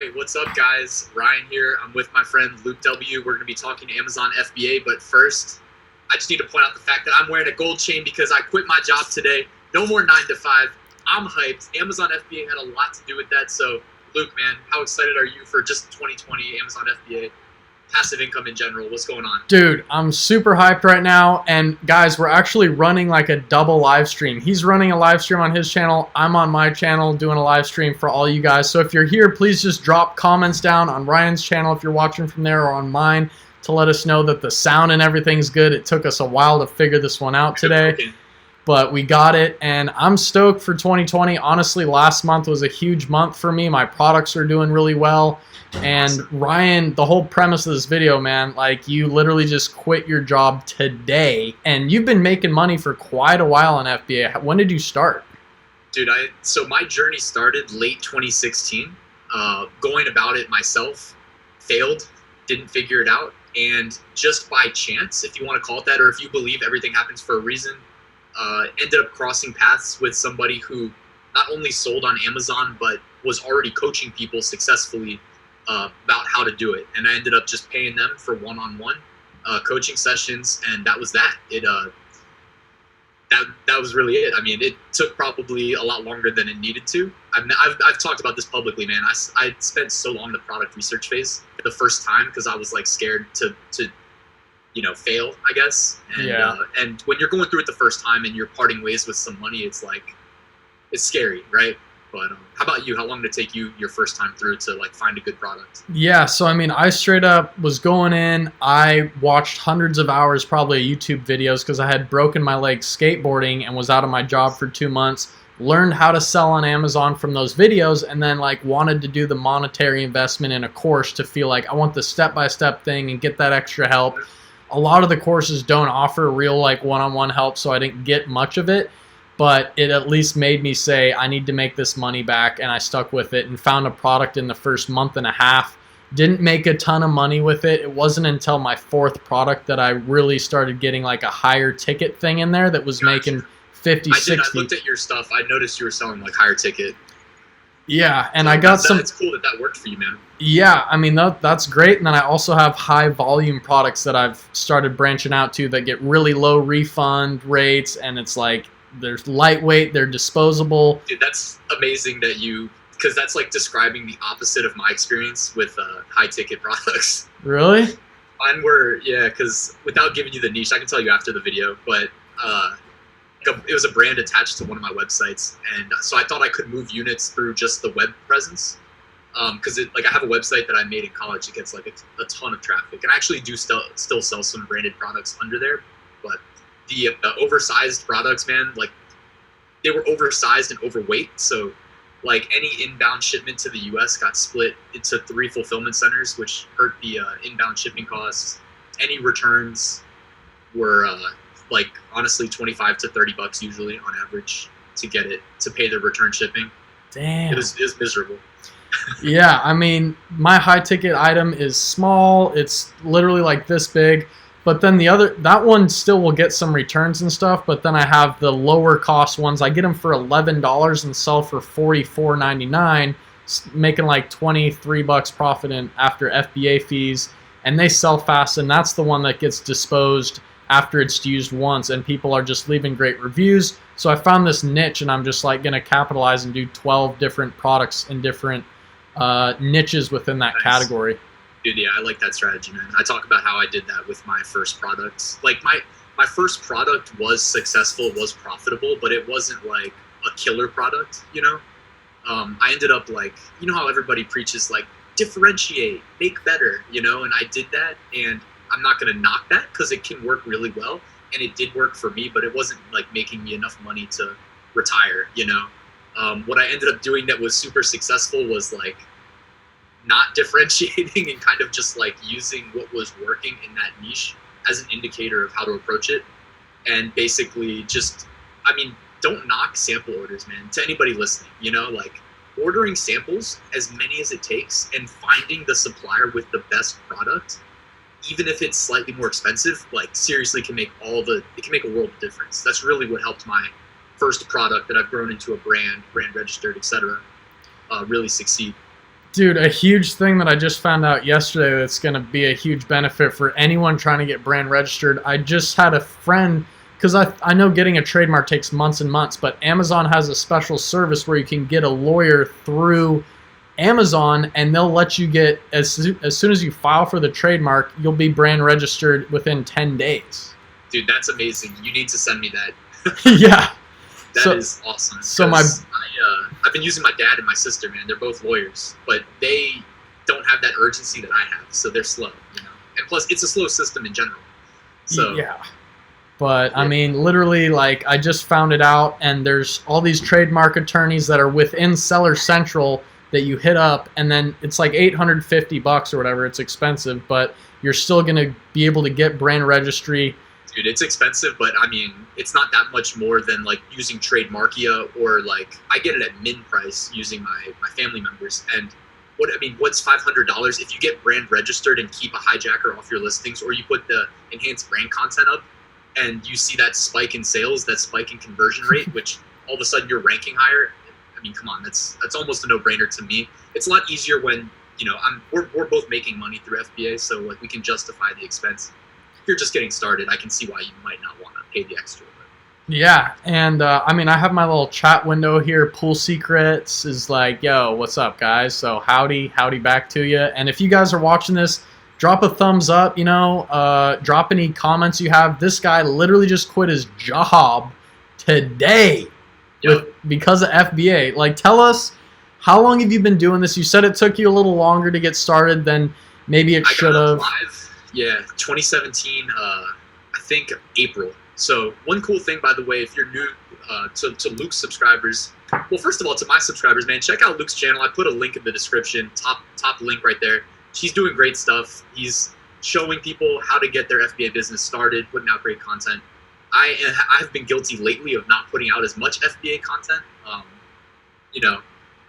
Hey, what's up, guys? Ryan here. I'm with my friend Luke W. We're going to be talking Amazon FBA, but first, I just need to point out the fact that I'm wearing a gold chain because I quit my job today. No more 9 to 5. I'm hyped. Amazon FBA had a lot to do with that. So, Luke, man, how excited are you for just 2020 Amazon FBA? Passive income in general. What's going on? Dude, I'm super hyped right now, and guys, we're actually running like a double live stream. He's running a live stream on his channel. I'm on my channel doing a live stream for all you guys. So if you're here, please just drop comments down on Ryan's channel if you're watching from there, or on mine, to let us know that the sound and everything's good. It took us a while to figure this one out today. Okay. But we got it, and I'm stoked for 2020. Honestly, last month was a huge month for me. My products are doing really well. And Ryan, the whole premise of this video, man, like, you literally just quit your job today, and you've been making money for quite a while on FBA. When did you start? Dude, so my journey started late 2016. Going about it myself, failed, didn't figure it out, and just by chance, if you want to call it that, or if you believe everything happens for a reason, ended up crossing paths with somebody who not only sold on Amazon, but was already coaching people successfully about how to do it. And I ended up just paying them for one-on-one coaching sessions, and that was that. That was really it. I mean, it took probably a lot longer than it needed to. I've talked about this publicly, man. I spent so long in the product research phase the first time because I was like scared to fail, I guess. And, Yeah. And when you're going through it the first time and you're parting ways with some money, it's scary, right? But how about you? How long did it take you your first time through to like find a good product? Yeah, so I mean, I straight up was going in. I watched hundreds of hours, probably YouTube videos, because I had broken my leg skateboarding and was out of my job for 2 months. Learned how to sell on Amazon from those videos, and then like wanted to do the monetary investment in a course to feel like I want the step-by-step thing and get that extra help. A lot of the courses don't offer real like one-on-one help, so I didn't get much of it. But it at least made me say, I need to make this money back, and I stuck with it and found a product in the first month and a half. Didn't make a ton of money with it. It wasn't until my 4th product that I really started getting like a higher ticket thing in there that was making 50, 60. I looked at your stuff. I noticed you were selling like higher ticket. Yeah, and So I got some. It's cool that worked for you, man. Yeah, I mean, that's great. And then I also have high volume products that I've started branching out to that get really low refund rates, and it's like, they're lightweight, they're disposable. Dude, that's amazing that because that's like describing the opposite of my experience with high ticket products. Really? Mine were, yeah, because without giving you the niche, I can tell you after the video, but it was a brand attached to one of my websites, and so I thought I could move units through just the web presence, because I have a website that I made in college. It gets like a ton of traffic, and I actually do still sell some branded products under there, but the oversized products, man, like they were oversized and overweight. So like any inbound shipment to the US got split into 3 fulfillment centers, which hurt the inbound shipping costs. Any returns were like honestly 25 to 30 bucks usually on average to pay the return shipping. Damn. It was miserable. Yeah, I mean, my high ticket item is small. It's literally like this big. But then that one still will get some returns and stuff. But then I have the lower cost ones. I get them for $11 and sell for $44.99, making like 23 bucks profit after FBA fees. And they sell fast, and that's the one that gets disposed after it's used once, and people are just leaving great reviews. So I found this niche, and I'm just like going to capitalize and do 12 different products in different niches within that category. Dude, yeah, I like that strategy, man. I talk about how I did that with my first products. Like my first product was successful, was profitable, but it wasn't like a killer product, you know? I ended up like, you know how everybody preaches like differentiate, make better, you know? And I did that, and I'm not going to knock that because it can work really well. And it did work for me, but it wasn't like making me enough money to retire, you know? What I ended up doing that was super successful was like not differentiating and kind of just like using what was working in that niche as an indicator of how to approach it. And basically just, I mean, don't knock sample orders, man, to anybody listening, you know, like ordering samples, as many as it takes, and finding the supplier with the best product, even if it's slightly more expensive, like seriously can make a world of difference. That's really what helped my first product that I've grown into a brand registered, etc., really succeed. Dude, a huge thing that I just found out yesterday that's going to be a huge benefit for anyone trying to get brand registered. I just had a friend, because I know getting a trademark takes months and months, but Amazon has a special service where you can get a lawyer through Amazon, and they'll let you get, as soon as you file for the trademark, you'll be brand registered within 10 days. Dude, that's amazing. You need to send me that. Yeah. That is awesome. So I've been using my dad and my sister, man. They're both lawyers, but they don't have that urgency that I have, so they're slow, you know. And plus, it's a slow system in general. So yeah. But I mean, literally, like, I just found it out, and there's all these trademark attorneys that are within Seller Central that you hit up, and then it's like $850 or whatever. It's expensive, but you're still gonna be able to get brand registry. Dude, it's expensive, but I mean, it's not that much more than like using Trademarkia, or like I get it at min price using my family members. And what's $500 if you get brand registered and keep a hijacker off your listings, or you put the enhanced brand content up and you see that spike in sales, that spike in conversion rate, which all of a sudden you're ranking higher. I mean, come on, that's almost a no-brainer to me. It's a lot easier when, you know, we're both making money through FBA, so like we can justify the expense. You're just getting started, I can see why you might not want to pay the extra. Yeah, and I mean, I have my little chat window here. Pool Secrets is like, yo, what's up, guys? So howdy back to you. And if you guys are watching this, drop a thumbs up, you know, drop any comments you have. This guy literally just quit his job today because of FBA. Like, tell us, how long have you been doing this? You said it took you a little longer to get started than maybe it should have. Yeah, 2017, I think April. So one cool thing, by the way, if you're new to Luke's subscribers, well, first of all, to my subscribers, man, check out Luke's channel. I put a link in the description, top link right there. He's doing great stuff. He's showing people how to get their FBA business started, putting out great content. I have been guilty lately of not putting out as much FBA content. You know,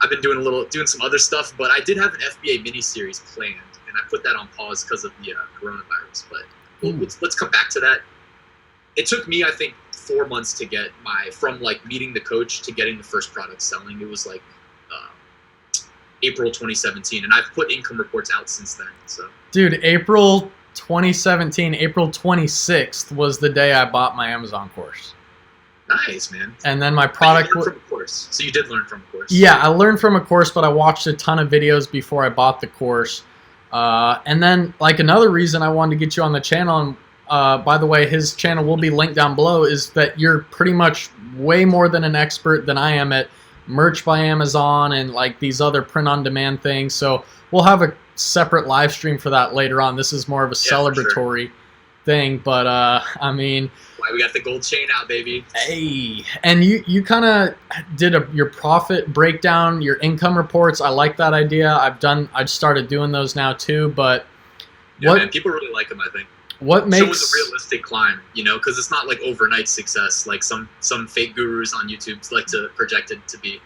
I've been doing some other stuff, but I did have an FBA mini series planned, and I put that on pause because of the coronavirus. But let's come back to that. It took me, I think, 4 months to get from like meeting the coach to getting the first product selling. It was like April 2017, and I've put income reports out since then. So, dude, April 2017, April 26th was the day I bought my Amazon course. Nice, man. And then my product from a course. So you did learn from a course. Yeah, I learned from a course, but I watched a ton of videos before I bought the course. And then, like, another reason I wanted to get you on the channel, and by the way, his channel will be linked down below, is that you're pretty much way more than an expert than I am at merch by Amazon and like these other print-on-demand things. So we'll have a separate live stream for that later on. This is more of a celebratory thing, but I mean, why we got the gold chain out, baby. Hey, and you kind of did your profit breakdown, your income reports. I like that idea. I've started doing those now too, but yeah, man, people really like them, I think. What makes a realistic climb, you know, because it's not like overnight success like some fake gurus on YouTube like to project it to be.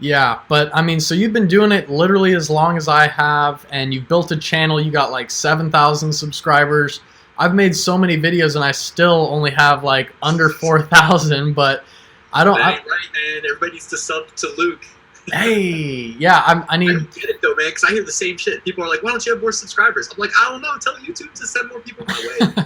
Yeah, but I mean, so you've been doing it literally as long as I have, and you've built a channel. You got like 7,000 subscribers. I've made so many videos, and I still only have like under 4,000. But I don't. That ain't right, man. Everybody needs to sub to Luke. Hey, yeah, I need. I don't get it though, man, because I hear the same shit. People are like, "Why don't you have more subscribers?" I'm like, "I don't know. Tell YouTube to send more people my way."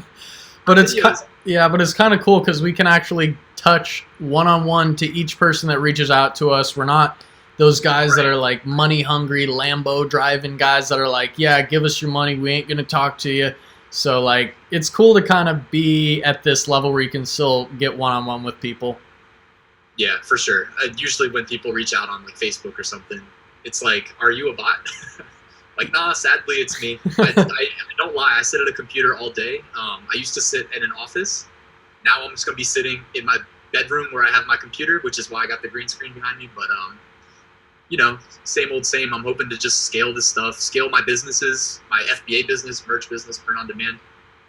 But it's kind of cool because we can actually touch one-on-one to each person that reaches out to us. We're not those guys that are like money hungry, Lambo driving guys that are like, "Yeah, give us your money. We ain't gonna talk to you." So like, it's cool to kind of be at this level where you can still get one-on-one with people. Yeah, for sure. Usually when people reach out on like Facebook or something, it's like, "Are you a bot?" Like, nah, sadly, it's me. I don't lie. I sit at a computer all day. I used to sit in an office. Now I'm just going to be sitting in my bedroom where I have my computer, which is why I got the green screen behind me. But, you know, same old same. I'm hoping to just scale this stuff, scale my businesses, my FBA business, merch business, print on demand,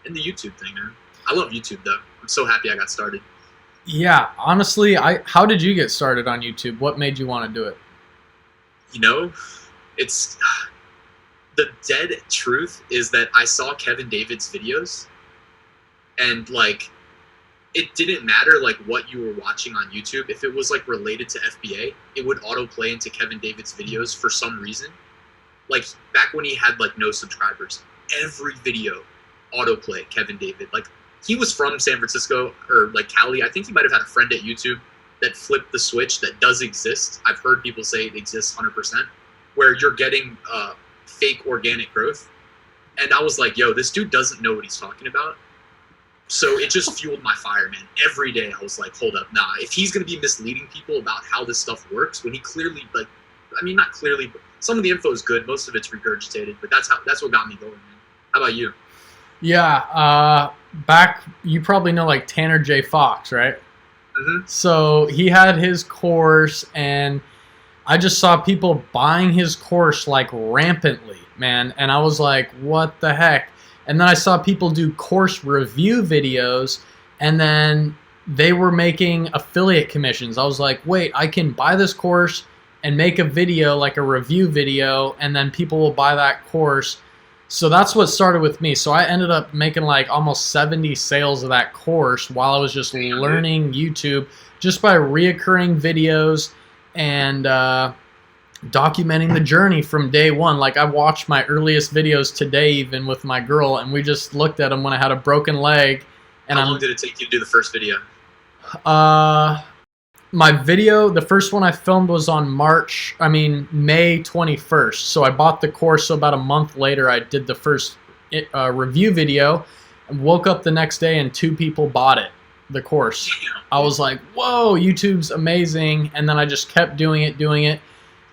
and the YouTube thing, man. I love YouTube, though. I'm so happy I got started. Yeah, honestly, how did you get started on YouTube? What made you want to do it? You know, it's the dead truth is that I saw Kevin David's videos, and like, it didn't matter like what you were watching on YouTube. If it was like related to FBA, it would autoplay into Kevin David's videos for some reason. like back when he had like no subscribers, every video autoplay Kevin David. Like he was from San Francisco or like Cali. I think he might have had a friend at YouTube that flipped the switch that does exist. I've heard people say it exists 100%, where you're getting fake organic growth. And I was like, yo, this dude doesn't know what he's talking about. So it just fueled my fire, man. Every day I was like, hold up, nah, if he's going to be misleading people about how this stuff works, when he clearly, like, I mean, not clearly, but some of the info is good. Most of it's regurgitated, but that's what got me going, man. How about you? Yeah, back, you probably know like Tanner J. Fox, right? Mm-hmm. So he had his course, and I just saw people buying his course like rampantly, man. And I was like, what the heck? And then I saw people do course review videos, and then they were making affiliate commissions. I was like, wait, I can buy this course and make a video, like a review video, and then people will buy that course. So that's what started with me. So I ended up making like almost 70 sales of that course while I was just learning YouTube, just by reoccurring videos and documenting the journey from day one. Like I watched my earliest videos today, even with my girl, and we just looked at them when I had a broken leg. And how long did it take you to do the first video? My video, the first one I filmed was on May 21st. So I bought the course. So about a month later, I did the first review video, and woke up the next day and 2 people bought it, the course. I was like, whoa, YouTube's amazing. And then I just kept doing it.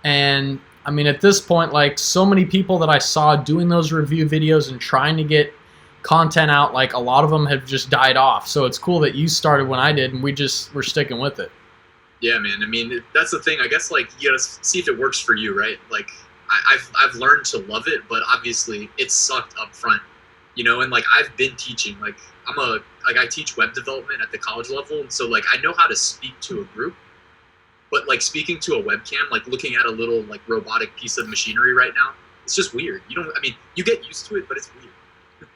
And I mean, at this point, like so many people that I saw doing those review videos and trying to get content out, like a lot of them have just died off. So it's cool that you started when I did, and we're sticking with it. Yeah, man. I mean, that's the thing. I guess like you gotta see if it works for you, right? Like I've learned to love it, but obviously it sucked up front, you know. And like I've been teaching, like I teach web development at the college level, and so like I know how to speak to a group, but like speaking to a webcam, like looking at a little like robotic piece of machinery right now, it's just weird. You get used to it, but it's weird.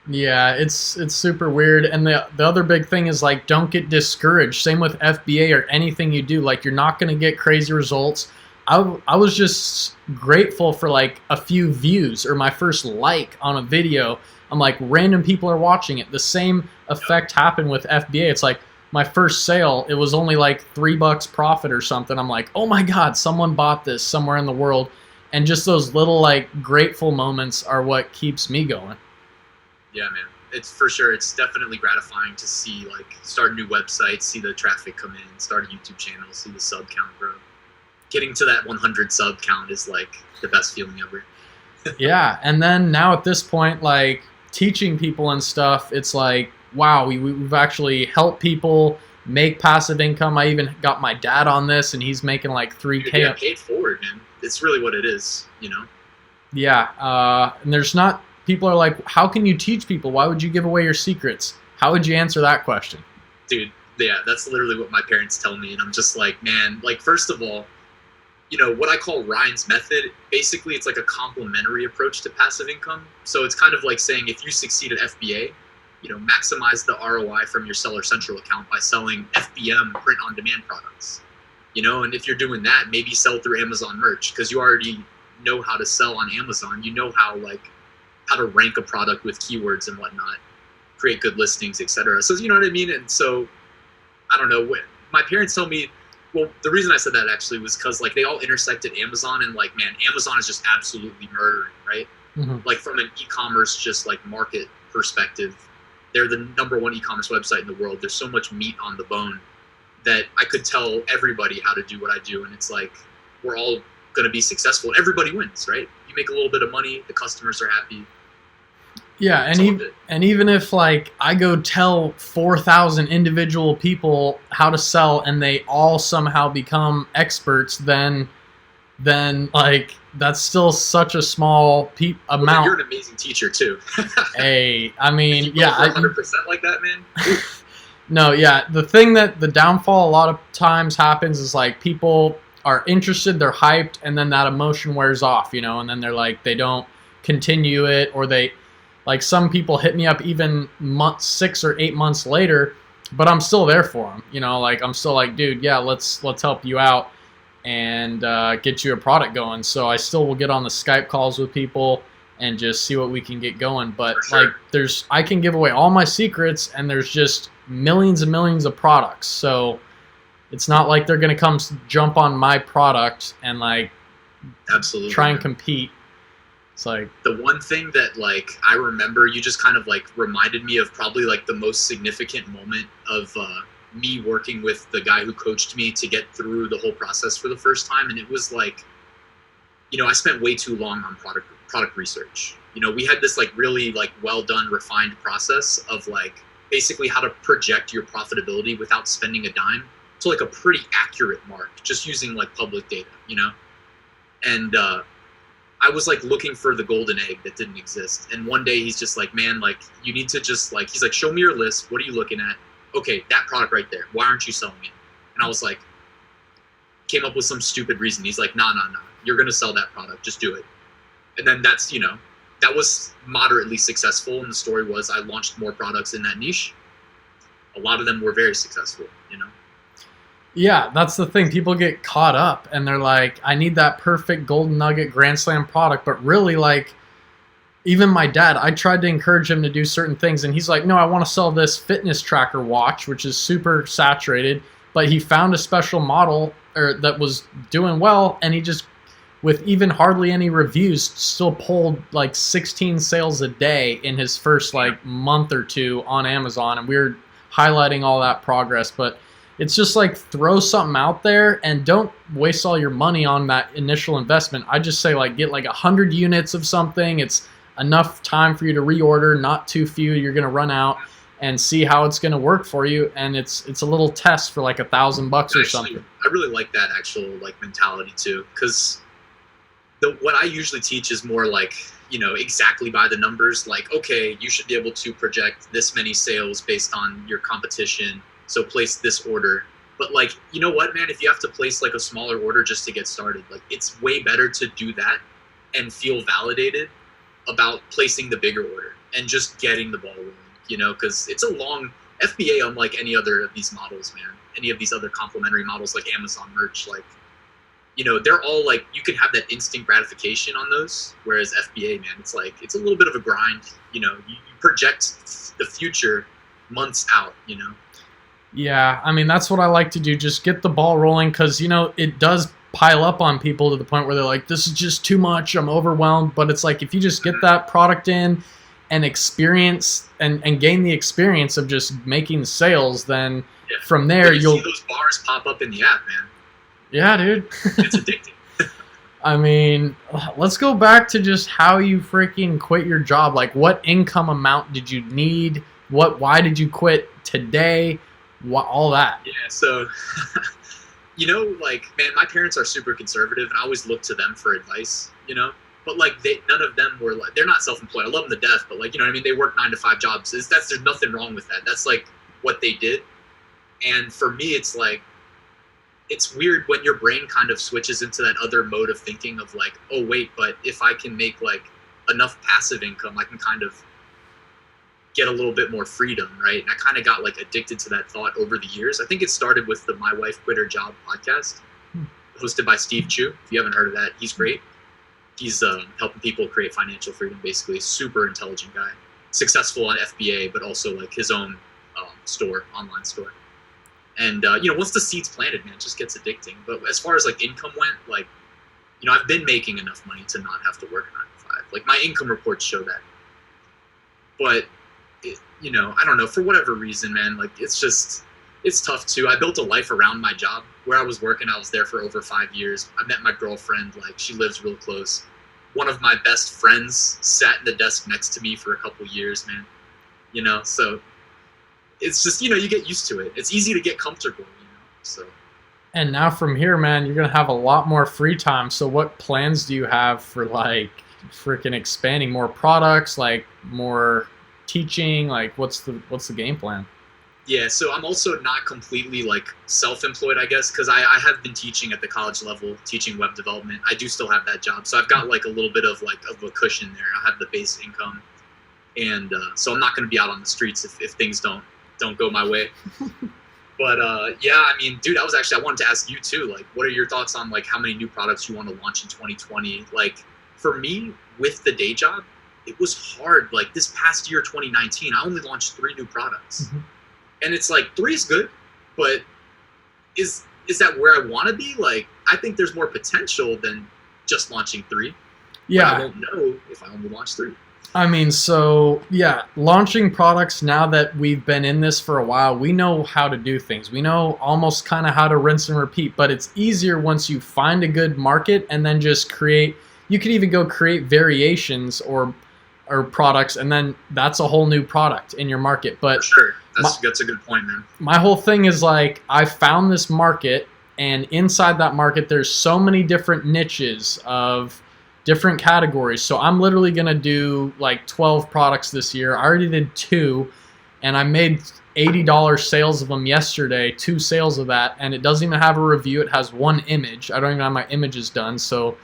Yeah, it's super weird. And the other big thing is like, don't get discouraged. Same with FBA or anything you do. Like you're not going to get crazy results. I was just grateful for like a few views or my first like on a video. I'm like, random people are watching it. The same effect happened with FBA. It's like my first sale, it was only like $3 profit or something. I'm like, oh my God, someone bought this somewhere in the world. And just those little like grateful moments are what keeps me going. Yeah, man. It's for sure. It's definitely gratifying to see, like, start a new website, see the traffic come in, start a YouTube channel, see the sub count grow. Getting to that 100 sub count is, like, the best feeling ever. Yeah, and then now at this point, like, teaching people and stuff, it's like, wow, we've actually helped people make passive income. I even got my dad on this, and he's making, like, $3K. Yeah, paid forward, man. It's really what it is, you know? Yeah, and there's not... People are like, how can you teach people? Why would you give away your secrets? How would you answer that question? Dude, yeah, that's literally what my parents tell me. And I'm just like, man, like, first of all, you know, what I call Ryan's method, basically it's like a complementary approach to passive income. So it's kind of like saying if you succeed at FBA, you know, maximize the ROI from your Seller Central account by selling FBM print-on-demand products. You know, and if you're doing that, maybe sell through Amazon merch because you already know how to sell on Amazon. You know how to rank a product with keywords and whatnot, create good listings, etc. So you know what I mean? And so, I don't know, my parents tell me, well, the reason I said that actually was because like they all intersected Amazon, and like, man, Amazon is just absolutely murdering, right? Mm-hmm. Like from an e-commerce, just like market perspective, they're the #1 e-commerce website in the world. There's so much meat on the bone that I could tell everybody how to do what I do. And it's like, we're all going to be successful and everybody wins, right? You make a little bit of money, the customers are happy. Yeah, and even if like I go tell 4,000 individual people how to sell and they all somehow become experts, then like that's still such a small amount. Well, you're an amazing teacher too. Hey, I mean, yeah, 100% like that, man. No, yeah, the downfall a lot of times happens is like people are interested, they're hyped, and then that emotion wears off, you know, and then they're like they don't continue it, or they. Like some people hit me up even 6 or 8 months later, but I'm still there for them. You know, like I'm still like, dude, yeah, let's help you out. and get you a product going. So I still will get on the Skype calls with people and just see what we can get going. But For sure. I can give away all my secrets, and there's just millions and millions of products. So it's not like they're gonna come jump on my product and like Absolutely. try and compete. It's like The one thing that like I remember, you just kind of like reminded me of probably like the most significant moment of me working with the guy who coached me to get through the whole process for the first time. And it was like, I spent way too long on product research. We had this like really like well done, refined process of like basically how to project your profitability without spending a dime to like a pretty accurate mark, just using like public data, and I was like looking for the golden egg that didn't exist. And one day he's just like, man, like you need to just like, he's like, show me your list. What are you looking at? Okay, that product right there. Why aren't you selling it? And I was like, came up with some stupid reason. He's like, nah. You're going to sell that product. Just do it. And then that's, that was moderately successful. And the story was I launched more products in that niche. A lot of them were very successful, Yeah, that's the thing. People get caught up and they're like, I need that perfect golden nugget grand slam product. But really, like, even my dad, I tried to encourage him to do certain things. And he's like, no, I want to sell this fitness tracker watch, which is super saturated. But he found a special model that was doing well. And he just, with even hardly any reviews, still pulled like 16 sales a day in his first like month or two on Amazon. And we were highlighting all that progress. But it's just like throw something out there and don't waste all your money on that initial investment. I just say like get like 100 units of something. It's enough time for you to reorder, not too few. You're going to run out and see how it's going to work for you. And it's a little test for like $1,000 or something. I really like that actual like mentality too, because what I usually teach is more like, exactly by the numbers. Like, okay, you should be able to project this many sales based on your competition. So place this order. But like, you know what, man, if you have to place like a smaller order just to get started, like it's way better to do that and feel validated about placing the bigger order and just getting the ball rolling, because it's a long FBA, unlike any other of these models, man, any of these other complementary models like Amazon merch, like, they're all like, you can have that instant gratification on those. Whereas FBA, man, it's like, it's a little bit of a grind, you project the future months out, Yeah, I mean, that's what I like to do. Just get the ball rolling because, it does pile up on people to the point where they're like, this is just too much. I'm overwhelmed. But it's like if you just get that product in and experience and gain the experience of just making sales, then from there you'll see those bars pop up in the app, man. Yeah, dude. It's addicting. I mean, let's go back to just how you freaking quit your job. Like, what income amount did you need? Why did you quit today? All that. Yeah, so, like, man, my parents are super conservative, and I always look to them for advice, But, like, none of them were, like, they're not self-employed. I love them to death, but, like, They work 9-to-5 jobs. There's nothing wrong with that. That's, like, what they did. And for me, it's, like, it's weird when your brain kind of switches into that other mode of thinking of, like, oh, wait, but if I can make, like, enough passive income, I can kind of get a little bit more freedom, right? And I kind of got like addicted to that thought over the years. I think it started with the My Wife Quit Her Job podcast, hosted by Steve Chu. If you haven't heard of that, he's great. He's helping people create financial freedom, basically. Super intelligent guy, successful on FBA, but also like his own online store. And once the seed's planted, man, it just gets addicting. But as far as like income went, like, I've been making enough money to not have to work 9-to-5. Like my income reports show that. But I don't know, for whatever reason, man, like it's tough too. I built a life around my job. Where I was working, I was there for over 5 years. I met my girlfriend, like she lives real close. One of my best friends sat in the desk next to me for a couple years, man. So it's just, you get used to it. It's easy to get comfortable, so. And now from here, man, you're going to have a lot more free time. So what plans do you have for like freaking expanding more products, like more teaching? Like what's the game plan? Yeah, so I'm also not completely like self-employed, I guess, because I have been teaching at the college level, teaching web development. I do still have that job, so I've got like a little bit of a cushion there. I have the base income, and so I'm not going to be out on the streets if things don't go my way. But yeah, I mean, dude, I wanted to ask you too. Like, what are your thoughts on like how many new products you want to launch in 2020? Like, for me, with the day job, it was hard. Like this past year, 2019, I only launched 3 new products, and it's like 3 is good, but is that where I want to be? Like, I think there's more potential than just launching 3. Yeah, but I won't know if I only launch 3. I mean, so yeah, launching products, now that we've been in this for a while, we know how to do things. We know almost kind of how to rinse and repeat, but it's easier once you find a good market and then just create. You could even go create variations or products, and then that's a whole new product in your market. But for sure, that's a good point, man. My whole thing is like, I found this market, and inside that market, there's so many different niches of different categories. So I'm literally going to do like 12 products this year. I already did 2, and I made $80 sales of them yesterday, 2 sales of that, and it doesn't even have a review. It has 1 image. I don't even have my images done. So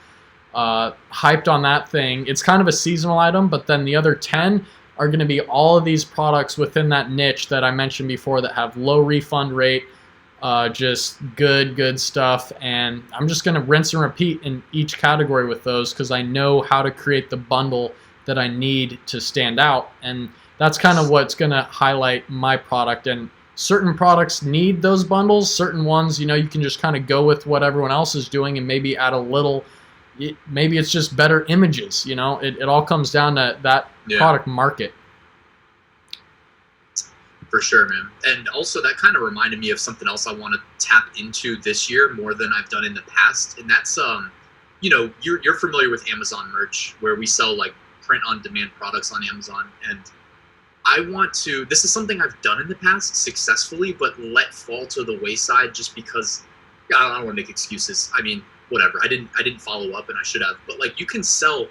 hyped on that thing. It's kind of a seasonal item, but then the other 10 are going to be all of these products within that niche that I mentioned before that have low refund rate, just good stuff. And I'm just going to rinse and repeat in each category with those because I know how to create the bundle that I need to stand out. And that's kind of what's going to highlight my product. And certain products need those bundles. Certain ones, you can just kind of go with what everyone else is doing and maybe add a little. Maybe it's just better images. It all comes down to that product market. For sure, man. And also that kind of reminded me of something else I want to tap into this year more than I've done in the past. And that's, you're familiar with Amazon merch, where we sell like print on demand products on Amazon. And this is something I've done in the past successfully, but let fall to the wayside just because I don't want to make excuses. I mean, whatever. I didn't follow up, and I should have. But like, you can sell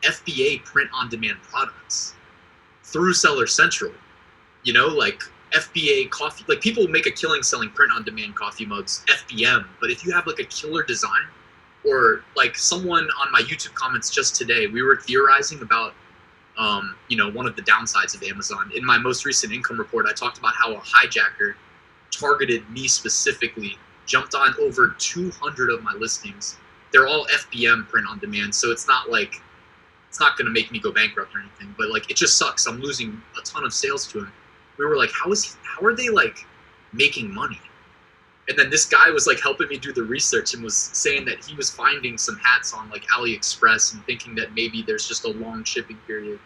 FBA print on demand products through Seller Central. Like FBA coffee, like people make a killing selling print on demand coffee mugs, FBM. But if you have like a killer design, or like someone on my YouTube comments just today, we were theorizing about, one of the downsides of Amazon. In my most recent income report, I talked about how a hijacker targeted me specifically, jumped on over 200 of my listings. They're all FBM print on demand. So it's not going to make me go bankrupt or anything, but like, it just sucks. I'm losing a ton of sales to him. We were like, how are they like making money? And then this guy was like helping me do the research and was saying that he was finding some hats on like AliExpress and thinking that maybe there's just a long shipping period,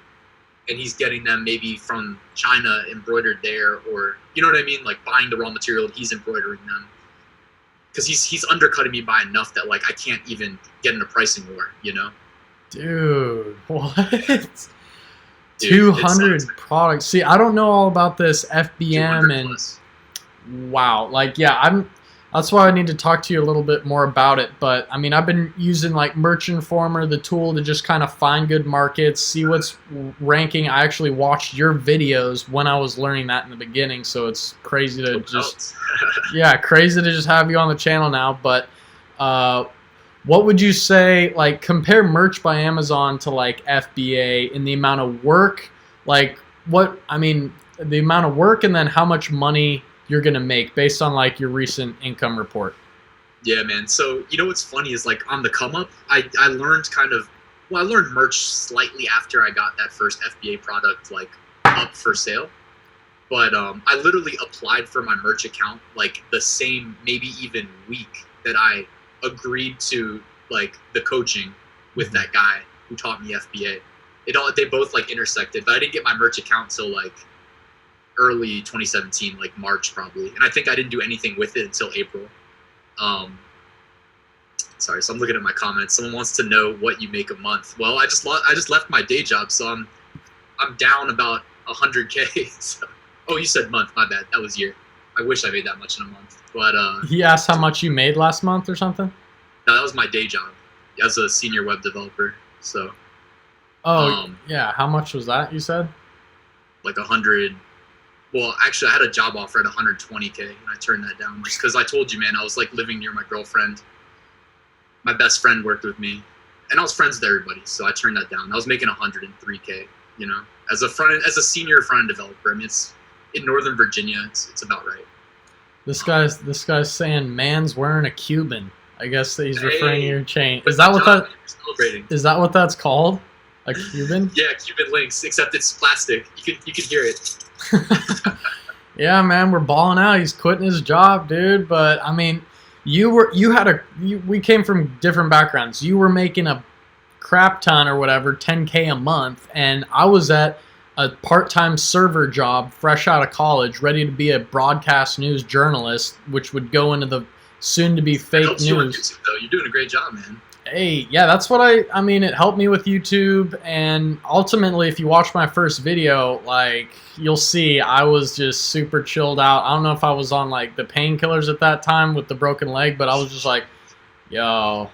and he's getting them maybe from China embroidered there, or you know what I mean, like buying the raw material and he's embroidering them, because he's undercutting me by enough that like I can't even get in a pricing war. Dude, what? 200 products. See, I don't know all about this FBM and wow. Like, yeah, that's why I need to talk to you a little bit more about it. But I mean, I've been using like Merch Informer, the tool, to just kind of find good markets, see what's ranking. I actually watched your videos when I was learning that in the beginning, so it's crazy to crazy to just have you on the channel now. But what would you say, like, compare Merch by Amazon to like FBA in the amount of work, like the amount of work, and then how much money you're going to make based on like your recent income report? Yeah, man. So, what's funny is like on the come up, I learned I learned Merch slightly after I got that first FBA product like up for sale. But I literally applied for my Merch account like the same, maybe even week that I agreed to like the coaching with that guy who taught me FBA. They both like intersected, but I didn't get my Merch account till like early 2017, like March probably. And I think I didn't do anything with it until April. Sorry, so I'm looking at my comments. Someone wants to know what you make a month. Well, I just left my day job, so I'm down about 100K. So, oh, you said month, my bad. That was year. I wish I made that much in a month. But he asked how much you made last month or something? No, that was my day job as a senior web developer. So yeah, how much was that, you said? Like 100. Well, actually, I had a job offer at 120K, and I turned that down just because I told you, man, I was like living near my girlfriend. My best friend worked with me, and I was friends with everybody, so I turned that down. I was making 103K, as a senior front-end developer. I mean, it's in Northern Virginia. It's about right. This guy's saying man's wearing a Cuban. I guess that he's referring to your chain. Is that what that's called? A Cuban? Yeah, Cuban links, except it's plastic. You can hear it. Yeah, man, we're balling out. He's quitting his job, dude. But I mean, we came from different backgrounds. You were making a crap ton or whatever, 10K a month, and I was at a part-time server job fresh out of college, ready to be a broadcast news journalist, which would go into the soon-to-be fake news. You on YouTube, though. You're doing a great job, man. Hey, yeah, that's what I mean, it helped me with YouTube, and ultimately, if you watch my first video, like, you'll see I was just super chilled out. I don't know if I was on, like, the painkillers at that time with the broken leg, but I was just like, yo.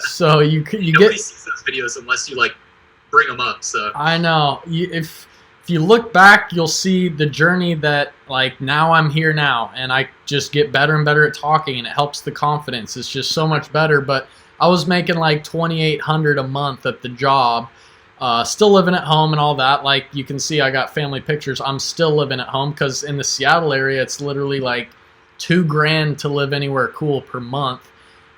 So Nobody sees those videos unless you, like, bring them up, so. I know. If you look back, you'll see the journey that, like, now I'm here now, and I just get better and better at talking, and it helps the confidence. It's just so much better, but I was making like $2,800 a month at the job, still living at home and all that. Like, you can see I got family pictures. I'm still living at home because in the Seattle area, it's literally like $2,000 to live anywhere cool per month.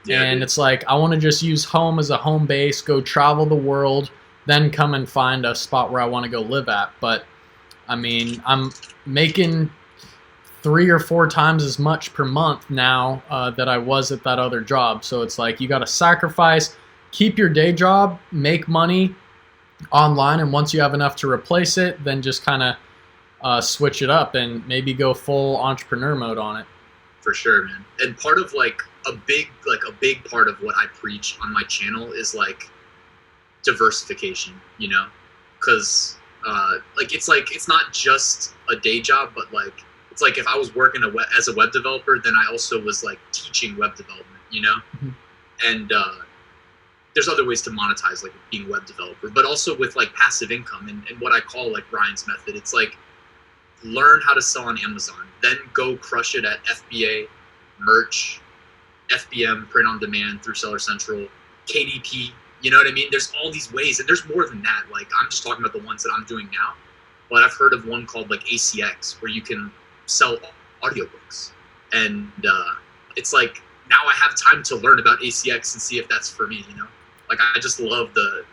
Yeah, and dude, it's like, I want to just use home as a home base, go travel the world, then come and find a spot where I want to go live at. But I mean, I'm making 3 or 4 times as much per month now that I was at that other job. So it's like, you got to sacrifice, keep your day job, make money online, and once you have enough to replace it, then just kind of switch it up and maybe go full entrepreneur mode on it. For sure, man. And part of like a big part of what I preach on my channel is like diversification, you know, because it's not just a day job, but like, it's like if I was working as a web developer, then I also was like teaching web development, you know? Mm-hmm. And there's other ways to monetize like being a web developer, but also with like passive income and what I call like Ryan's method. It's like learn how to sell on Amazon, then go crush it at FBA, merch, FBM, print on demand through Seller Central, KDP, you know what I mean? There's all these ways, and there's more than that. Like, I'm just talking about the ones that I'm doing now, but I've heard of one called like ACX, where you can sell audiobooks. And it's like, now I have time to learn about ACX and see if that's for me, you know? Like, I just love the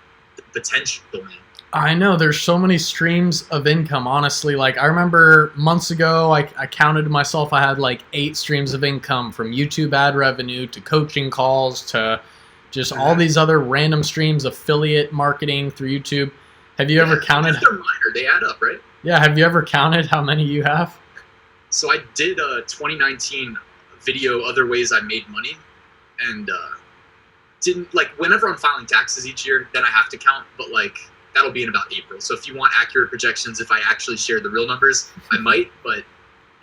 potential, man. I know, there's so many streams of income, honestly. Like, I remember months ago, I counted to myself, I had like 8 streams of income, from YouTube ad revenue to coaching calls to just all these other random streams, affiliate marketing through YouTube. Have you ever counted? They're minor, they add up, right? Yeah, have you ever counted how many you have? So I did a 2019 video, Other Ways I Made Money, and didn't, like, whenever I'm filing taxes each year, then I have to count, but like, that'll be in about April. So if you want accurate projections, if I actually share the real numbers, I might, but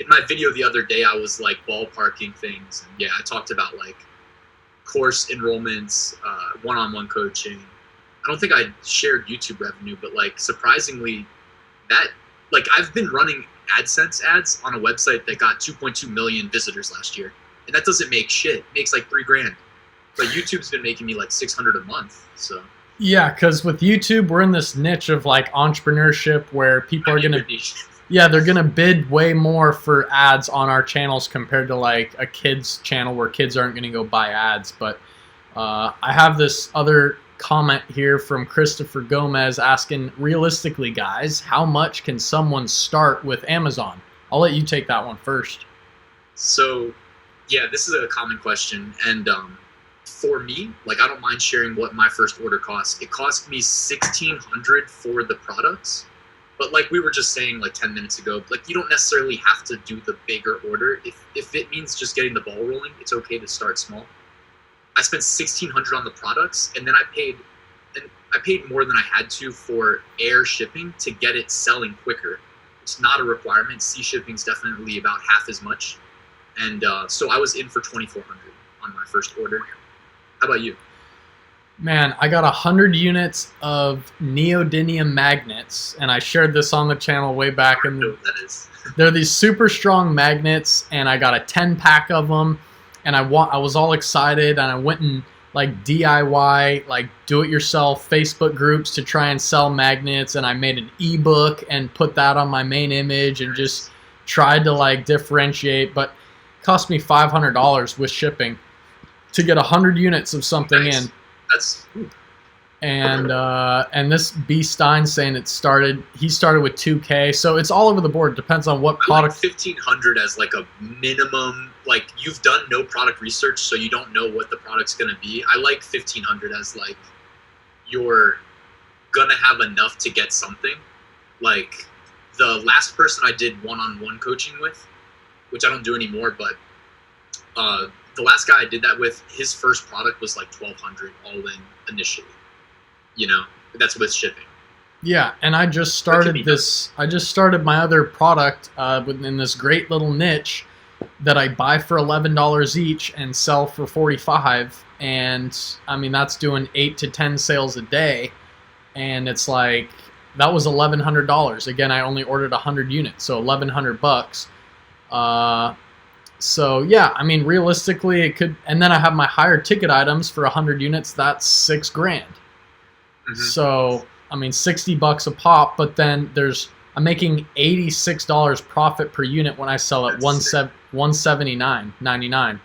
in my video the other day, I was like ballparking things. And yeah, I talked about like course enrollments, one-on-one coaching. I don't think I shared YouTube revenue, but like surprisingly, that, like, I've been running AdSense ads on a website that got 2.2 million visitors last year, and that doesn't make shit. It makes like $3,000, but YouTube's been making me like 600 a month. So yeah, because with YouTube, we're in this niche of like entrepreneurship where people are gonna, they're gonna bid way more for ads on our channels compared to like a kid's channel where kids aren't gonna go buy ads. But I have this other comment here from Christopher Gomez asking, realistically, guys, how much can someone start with Amazon? I'll let you take that one first. So yeah, this is a common question, and for me, like, I don't mind sharing what my first order cost. It cost me $1,600 for the products, but like we were just saying like 10 minutes ago, like, you don't necessarily have to do the bigger order. If it means just getting the ball rolling, it's okay to start small. I spent $1,600 on the products, and then I paid more than I had to for air shipping to get it selling quicker. It's not a requirement. Sea shipping is definitely about half as much, and so I was in for $2,400 on my first order. How about you? Man, I got 100 units of neodymium magnets, and I shared this on the channel way back. I don't know what that is. They're these super strong magnets, and I got a 10-pack of them, and I was all excited, and I went and like DIY, like do-it-yourself Facebook groups to try and sell magnets, and I made an ebook and put that on my main image and just tried to like differentiate, but it cost me $500 with shipping to get 100 units of something in. That's and this B Stein saying he started with 2K, so it's all over the board. Depends on what product. I like 1,500 as like a minimum. Like, you've done no product research, so you don't know what the product's gonna be. I like 1,500 as like you're gonna have enough to get something. Like, the last person I did one-on-one coaching with, which I don't do anymore, but the last guy I did that with, his first product was like 1,200 all in initially. You know, that's with shipping. Yeah, and I just started this. I just started my other product in this great little niche that I buy for $11 each and sell for $45. And I mean, that's doing 8 to 10 sales a day, and it's like that was $1,100. Again, I only ordered 100 units, so $1,100. So yeah, I mean, realistically, it could. And then I have my higher ticket items for 100 units. That's $6,000. Mm-hmm. So I mean, $60 a pop. But then I'm making $86 profit per unit when I sell at $179.99.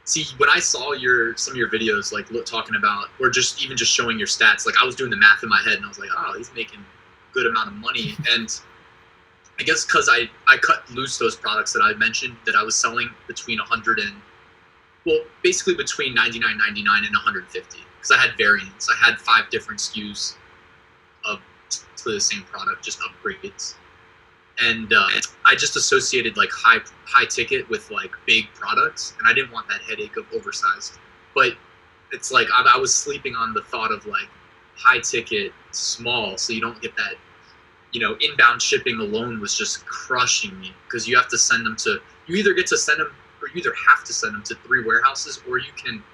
See, when I saw some of your videos, like talking about, or just showing your stats, like I was doing the math in my head, and I was like, oh, he's making a good amount of money. And I guess because I cut loose those products that I mentioned that I was selling between 100 and, well, basically between $99.99 and $150, because I had variants. I had 5 different SKUs of the same product, just upgrades. And I just associated like high ticket with like big products, and I didn't want that headache of oversized. But it's like I was sleeping on the thought of like high ticket, small, so you don't get that. You know, inbound shipping alone was just crushing me, because you have to send them to. You either get to send them, or you either have to send them to 3 warehouses, or you can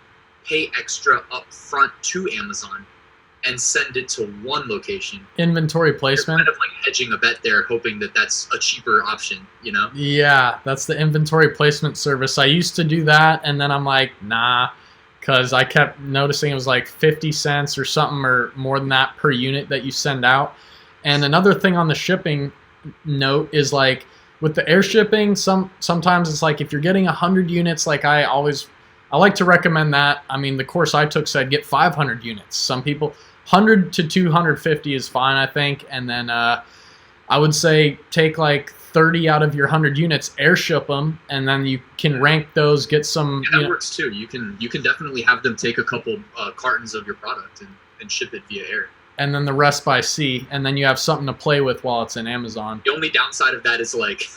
pay extra up front to Amazon and send it to 1 location. Inventory placement. You're kind of like hedging a bet there, hoping that that's a cheaper option, you know? Yeah, that's the inventory placement service. I used to do that, and then I'm like, nah, because I kept noticing it was like 50 cents or something, or more than that per unit that you send out. And another thing on the shipping note is like with the air shipping, sometimes it's like if you're getting 100 units, like I like to recommend that. I mean, the course I took said get 500 units. Some people 100 to 250 is fine, I think. And then I would say take like 30 out of your 100 units, airship them, and then you can rank those, get some. Yeah, that works too. You can definitely have them take a couple cartons of your product and ship it via air. And then the rest by sea, and then you have something to play with while it's in Amazon. The only downside of that is like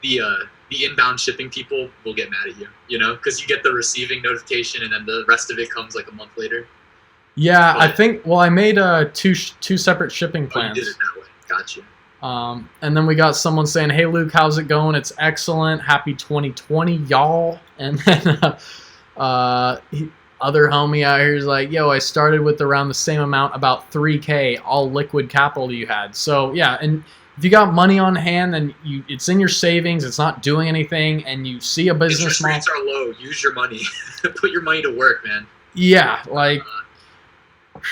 the inbound shipping people will get mad at you, you know, because you get the receiving notification, and then the rest of it comes like a month later. Yeah, but I think. Well, I made two separate shipping plans. You did it that way. Gotcha. And then we got someone saying, "Hey Luke, how's it going? It's excellent. Happy 2020, y'all." And then other homie out here is like, "Yo, I started with around the same amount, about 3K, all liquid capital you had." So yeah, and if you got money on hand, then it's in your savings, it's not doing anything, and you see a business model. Interest rates are low. Use your money. Put your money to work, man. Yeah, like.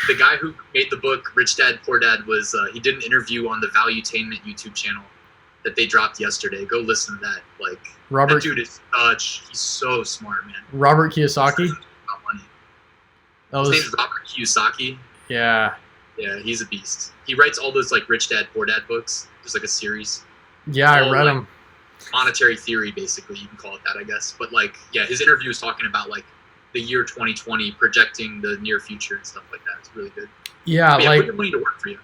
The guy who made the book Rich Dad Poor Dad was he did an interview on the Valuetainment YouTube channel that they dropped yesterday. Go listen to that. Like, that dude is he's so smart, man. Robert Kiyosaki. His name is Robert Kiyosaki. Yeah. Yeah, he's a beast. He writes all those like Rich Dad Poor Dad books. There's like a series. Yeah, I read them. Monetary theory, basically, you can call it that, I guess. But like, yeah, his interview was talking about like the year 2020, projecting the near future and stuff like that. It's really good. Yeah, like put your money to work for you.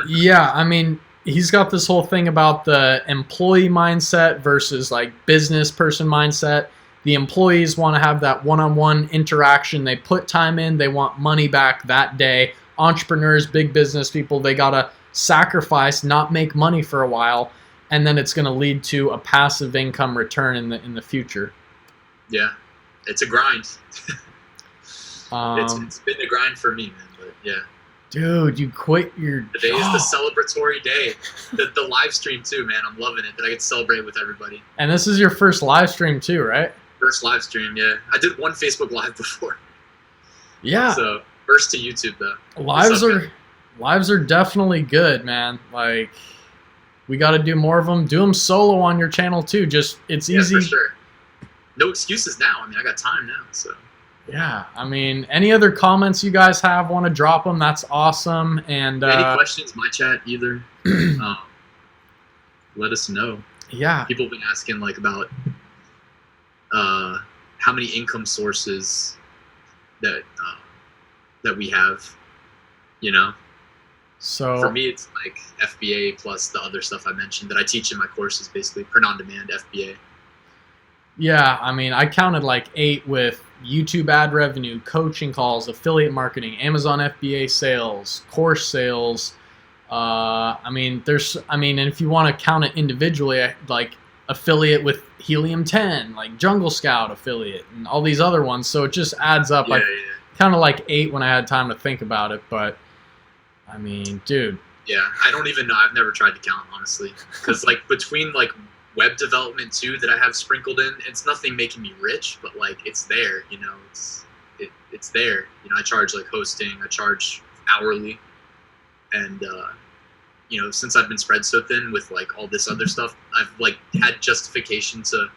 Yeah, I mean, he's got this whole thing about the employee mindset versus like business person mindset. The employees want to have that one-on-one interaction. They put time in. They want money back that day. Entrepreneurs, big business people, they gotta sacrifice, not make money for a while, and then it's going to lead to a passive income return in the future. Yeah. It's a grind. It's been a grind for me, man. But yeah. Dude, you quit your job. Today is the celebratory day. The live stream too, man. I'm loving it that I get to celebrate with everybody. And this is your first live stream too, right? First live stream, yeah. I did one Facebook Live before. Yeah. So first to YouTube though. Lives are definitely good, man. Like, we got to do more of them. Do them solo on your channel too. Just it's easy. For sure. No excuses now. I mean, I got time now, so. Yeah, I mean, any other comments you guys have, want to drop them? That's awesome. And any questions? My chat either. Let us know. Yeah. People have been asking like about how many income sources that we have. You know. So for me, it's like FBA plus the other stuff I mentioned that I teach in my courses, basically print on demand FBA. Yeah, I mean, I counted like 8 with YouTube ad revenue, coaching calls, affiliate marketing, Amazon FBA sales, course sales. And if you want to count it individually, like affiliate with Helium 10, like Jungle Scout affiliate, and all these other ones. So it just adds up. Yeah, kind of like 8 when I had time to think about it. But I mean, dude. Yeah, I don't even know. I've never tried to count, honestly, because like between like web development too that I have sprinkled in, it's nothing making me rich, but like it's there, you know, it's there. You know, I charge like hosting, I charge hourly, and you know, since I've been spread so thin with like all this other stuff, I've like had justification to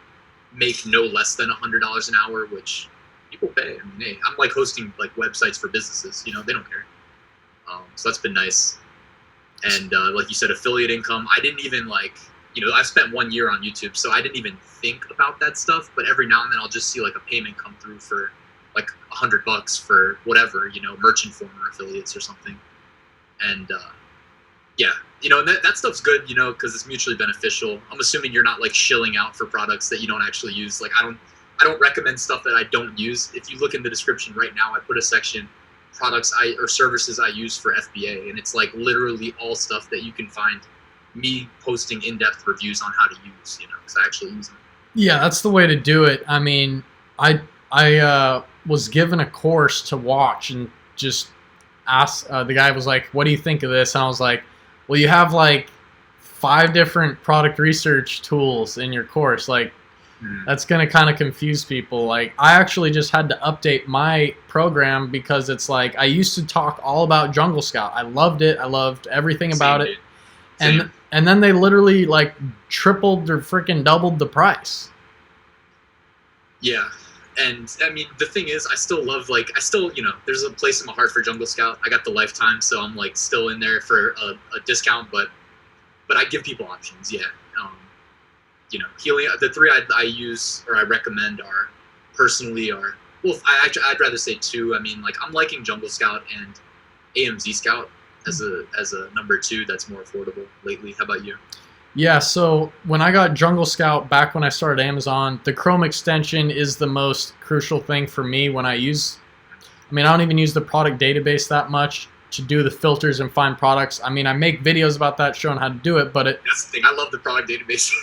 make no less than $100 an hour, which people pay. I mean, hey, I'm like hosting like websites for businesses, you know, they don't care. So that's been nice. And like you said, affiliate income, I didn't even like, you know, I've spent 1 year on YouTube, so I didn't even think about that stuff. But every now and then I'll just see like a payment come through for like $100 for whatever, you know, Merch Informer affiliates or something. And yeah, you know, and that stuff's good, you know, because it's mutually beneficial. I'm assuming you're not like shilling out for products that you don't actually use. Like I don't recommend stuff that I don't use. If you look in the description right now, I put a section products or services I use for FBA, and it's like literally all stuff that you can find me posting in-depth reviews on how to use, you know, because I actually use them. Yeah, that's the way to do it. I mean, I was given a course to watch and just asked, the guy was like, what do you think of this? And I was like, well, you have like 5 different product research tools in your course. Like, that's going to kind of confuse people. Like, I actually just had to update my program because it's like I used to talk all about Jungle Scout. I loved it. I loved everything about it. And then they literally like tripled or freaking doubled the price. Yeah. And I mean, the thing is, I still, you know, there's a place in my heart for Jungle Scout. I got the lifetime, so I'm like still in there for a discount, but I give people options. Yeah. You know, Helium, the 3 I use or I recommend are well, I'd rather say 2. I mean, like I'm liking Jungle Scout and AMZ Scout as a number 2 that's more affordable lately. How about you? Yeah, so when I got Jungle Scout back when I started Amazon, the Chrome extension is the most crucial thing for me when I don't even use the product database that much to do the filters and find products. I mean, I make videos about that showing how to do it, but that's the thing. I love the product database.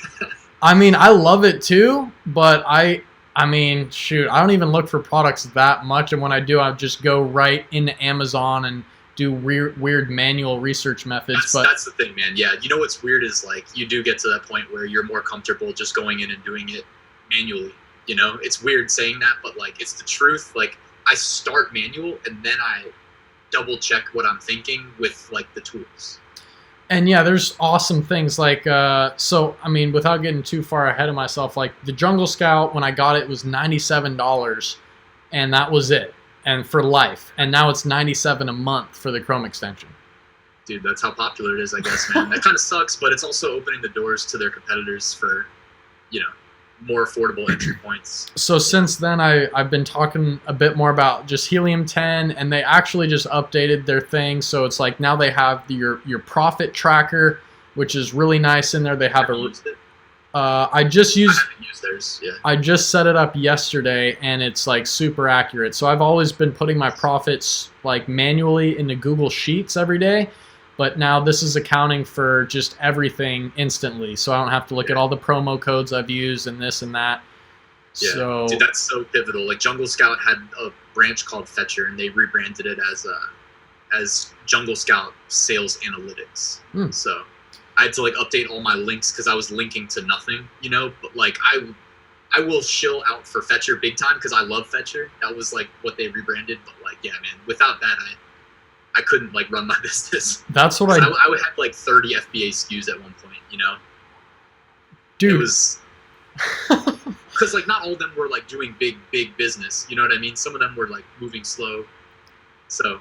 I mean, I love it too, but I mean, shoot, I don't even look for products that much, and when I do, I just go right into Amazon and do weird manual research methods. That's the thing, man. Yeah, you know what's weird is like you do get to that point where you're more comfortable just going in and doing it manually. You know, it's weird saying that, but like it's the truth. Like I start manual and then I double check what I'm thinking with like the tools. And yeah, there's awesome things like, so, I mean, without getting too far ahead of myself, like the Jungle Scout, when I got it, was $97, and that was it, and for life. And now it's $97 a month for the Chrome extension. Dude, that's how popular it is, I guess, man. That kind of sucks, but it's also opening the doors to their competitors for, you know, more affordable entry points. So since then, I've been talking a bit more about just Helium 10, and they actually just updated their thing. So it's like now they have your profit tracker, which is really nice in there. They have I haven't used theirs. Yeah. I just set it up yesterday, and it's like super accurate. So I've always been putting my profits like manually into Google Sheets every day. But now this is accounting for just everything instantly, so I don't have to look at all the promo codes I've used and this and that. Yeah, so, dude, that's so pivotal. Like Jungle Scout had a branch called Fetcher, and they rebranded it as Jungle Scout Sales Analytics. So I had to like update all my links because I was linking to nothing, you know. But like I will shill out for Fetcher big time because I love Fetcher. That was like what they rebranded. But like, yeah, man, without that, I couldn't like run my business. That's what I would have like 30 FBA SKUs at one point, you know? dude. It was because like not all of them were like doing big business, you know what I mean? Some of them were like moving slow. So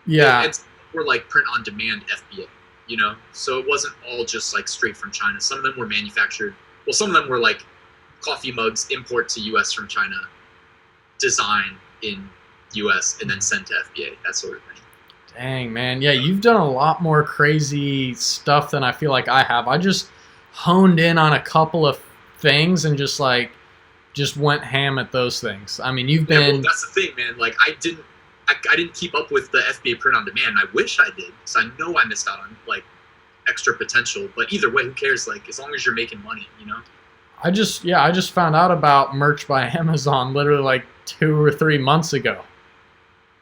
Yeah. it's were like print on demand FBA, you know? So it wasn't all just like straight from China. Some of them were manufactured. Well, some of them were like coffee mugs import to US from China, design in US and then sent to FBA, that sort of thing. Dang, man. Yeah, you've done a lot more crazy stuff than I feel like I have. I just honed in on a couple of things and just went ham at those things. I mean, you've Yeah, been well, that's the thing, man. Like I didn't keep up with the FBA print on demand. I wish I did, because I know I missed out on like extra potential. But either way, who cares? Like as long as you're making money, you know. I just found out about merch by Amazon literally like 2 or 3 months ago.